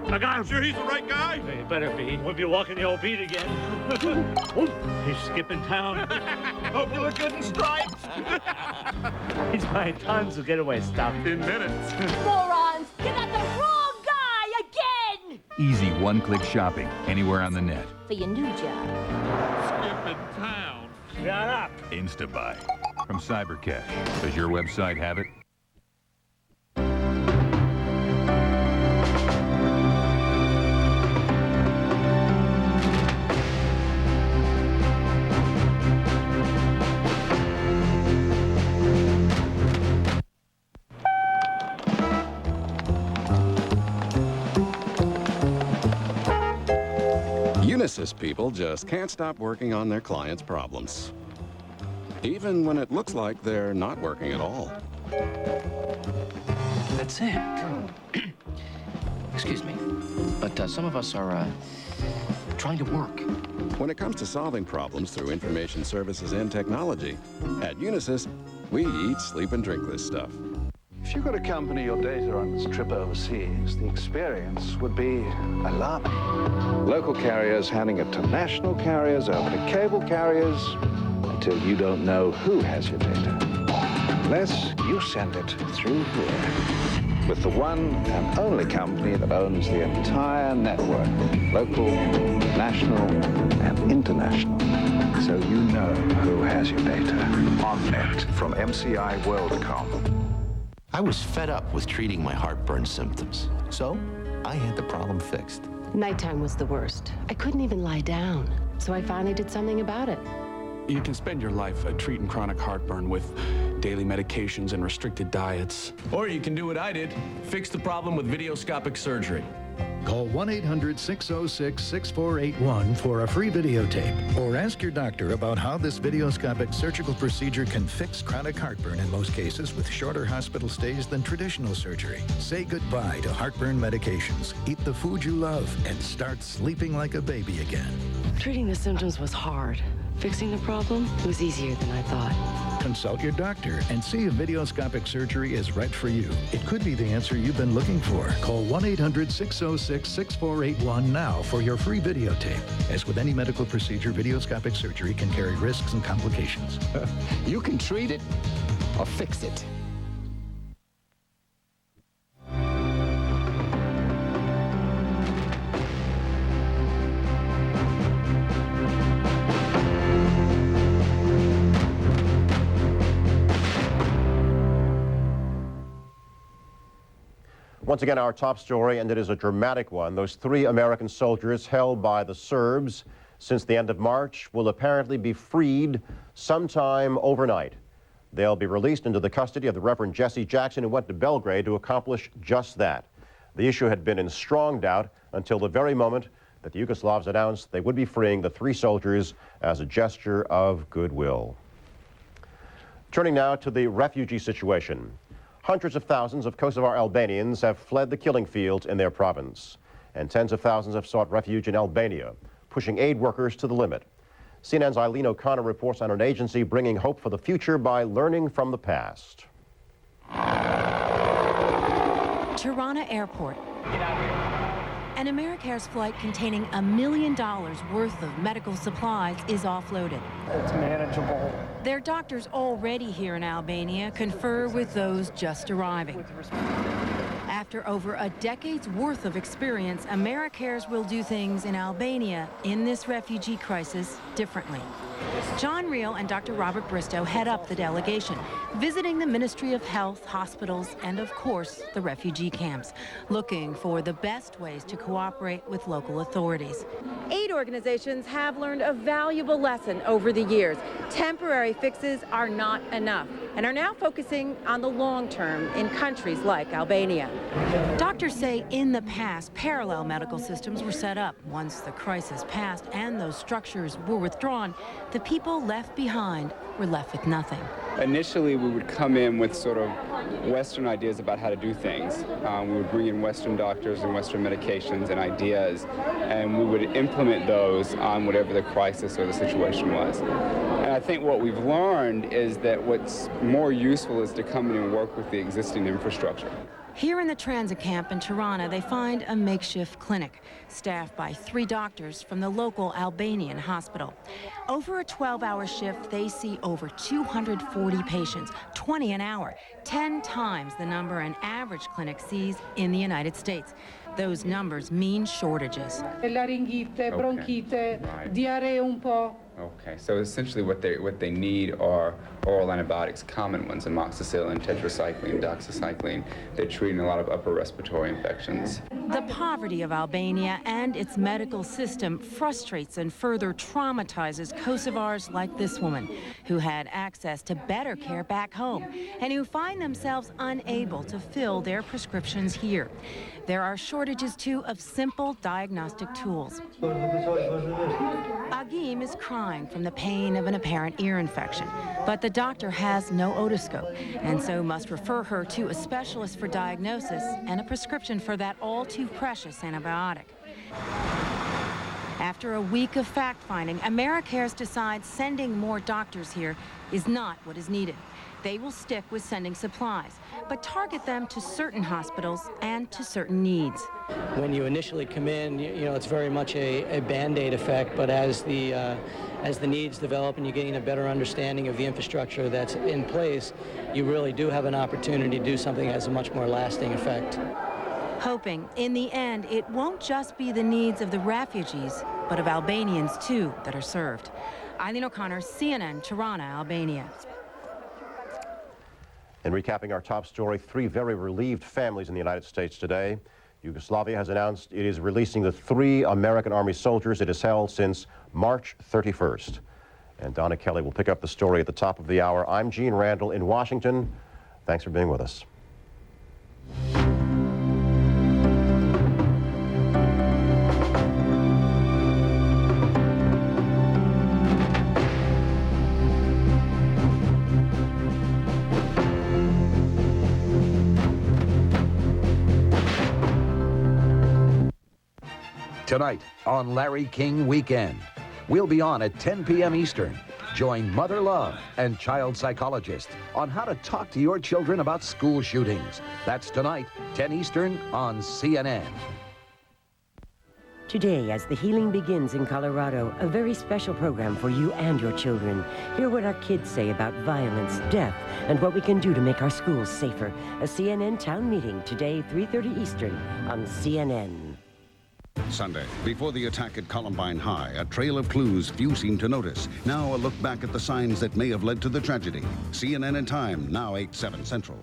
I got him. Sure he's the right guy? He better be. We'll be walking the old beat again. He's skipping town. Hope you look good in stripes. He's buying tons of getaway stuff. In minutes. Morons! You got the wrong guy again! Easy one-click shopping anywhere on the net. For your new job. Skipping town. Shut up. Instabuy from Cybercash. Does your website have it? Unisys people just can't stop working on their clients' problems, even when it looks like they're not working at all. That's it. Excuse me, but some of us are trying to work. When it comes to solving problems through information services and technology, at Unisys, we eat, sleep, and drink this stuff. If you could accompany your data on this trip overseas, the experience would be alarming. Local carriers handing it to national carriers, over to cable carriers, until you don't know who has your data. Unless you send it through here, with the one and only company that owns the entire network, local, national, and international. So you know who has your data. On net from MCI Worldcom. I was fed up with treating my heartburn symptoms, so I had the problem fixed. Nighttime was the worst. I couldn't even lie down, so I finally did something about it. You can spend your life treating chronic heartburn with daily medications and restricted diets. Or you can do what I did, fix the problem with videoscopic surgery. Call 1-800-606-6481 for a free videotape. Or ask your doctor about how this videoscopic surgical procedure can fix chronic heartburn in most cases with shorter hospital stays than traditional surgery. Say goodbye to heartburn medications. Eat the food you love and start sleeping like a baby again. Treating the symptoms was hard. Fixing the problem was easier than I thought. Consult your doctor and see if videoscopic surgery is right for you. It could be the answer you've been looking for. Call 1-800-606-6481 now for your free videotape. As with any medical procedure, videoscopic surgery can carry risks and complications. You can treat it or fix it. Once again, our top story, and it is a dramatic one. Those 3 American soldiers held by the Serbs since the end of March will apparently be freed sometime overnight. They'll be released into the custody of the Reverend Jesse Jackson, who went to Belgrade to accomplish just that. The issue had been in strong doubt until the very moment that the Yugoslavs announced they would be freeing the 3 soldiers as a gesture of goodwill. Turning now to the refugee situation. Hundreds of thousands of Kosovar Albanians have fled the killing fields in their province, and tens of thousands have sought refuge in Albania, pushing aid workers to the limit. CNN's Eileen O'Connor reports on an agency bringing hope for the future by learning from the past. Tirana Airport. An Americare's flight containing $1 million worth of medical supplies is offloaded. It's manageable. Their doctors already here in Albania confer with those just arriving. After over a decade's worth of experience, Americares will do things in Albania in this refugee crisis differently. John Reel and Dr. Robert Bristow head up the delegation, visiting the Ministry of Health, hospitals, and of course, the refugee camps, looking for the best ways to cooperate with local authorities. Aid organizations have learned a valuable lesson over the years. Temporary fixes are not enough and are now focusing on the long term in countries like Albania. Doctors say in the past, parallel medical systems were set up. Once the crisis passed and those structures were withdrawn, the people left behind were left with nothing. Initially, we would come in with sort of Western ideas about how to do things. We would bring in Western doctors and Western medications and ideas, and we would implement those on whatever the crisis or the situation was. And I think what we've learned is that what's more useful is to come in and work with the existing infrastructure. Here in the transit camp in Tirana, they find a makeshift clinic staffed by 3 doctors from the local Albanian hospital. Over a 12-hour shift, they see over 240 patients, 20 an hour, 10 times the number an average clinic sees in the United States. Those numbers mean shortages. Laringite, bronchite, diarrhea un po'. Okay, so essentially what they need are oral antibiotics, common ones, amoxicillin, tetracycline, doxycycline. They're treating a lot of upper respiratory infections. The poverty of Albania and its medical system frustrates and further traumatizes Kosovars like this woman, who had access to better care back home and who find themselves unable to fill their prescriptions here. There are shortages, too, of simple diagnostic tools. Agim is crying from the pain of an apparent ear infection, but the doctor has no otoscope and so must refer her to a specialist for diagnosis and a prescription for that all-too-precious antibiotic. After a week of fact-finding, Americares decides sending more doctors here is not what is needed. They will stick with sending supplies, but target them to certain hospitals and to certain needs. When you initially come in, you know, it's very much a Band-Aid effect, but as the needs develop and you're getting a better understanding of the infrastructure that's in place, you really do have an opportunity to do something that has a much more lasting effect. Hoping, in the end, it won't just be the needs of the refugees, but of Albanians, too, that are served. Eileen O'Connor, CNN, Tirana, Albania. And recapping our top story, 3 very relieved families in the United States today. Yugoslavia has announced it is releasing the 3 American Army soldiers it has held since March 31st. And Donna Kelly will pick up the story at the top of the hour. I'm Gene Randall in Washington. Thanks for being with us. Tonight on Larry King Weekend, we'll be on at 10 p.m. Eastern. Join Mother Love and child psychologist on how to talk to your children about school shootings. That's tonight, 10 Eastern on CNN. Today, as the healing begins in Colorado, a very special program for you and your children. Hear what our kids say about violence, death, and what we can do to make our schools safer. A CNN town meeting today, 3:30 Eastern on CNN. Sunday, before the attack at Columbine High, a trail of clues few seem to notice. Now a look back at the signs that may have led to the tragedy. CNN and Time, now 8/7 Central.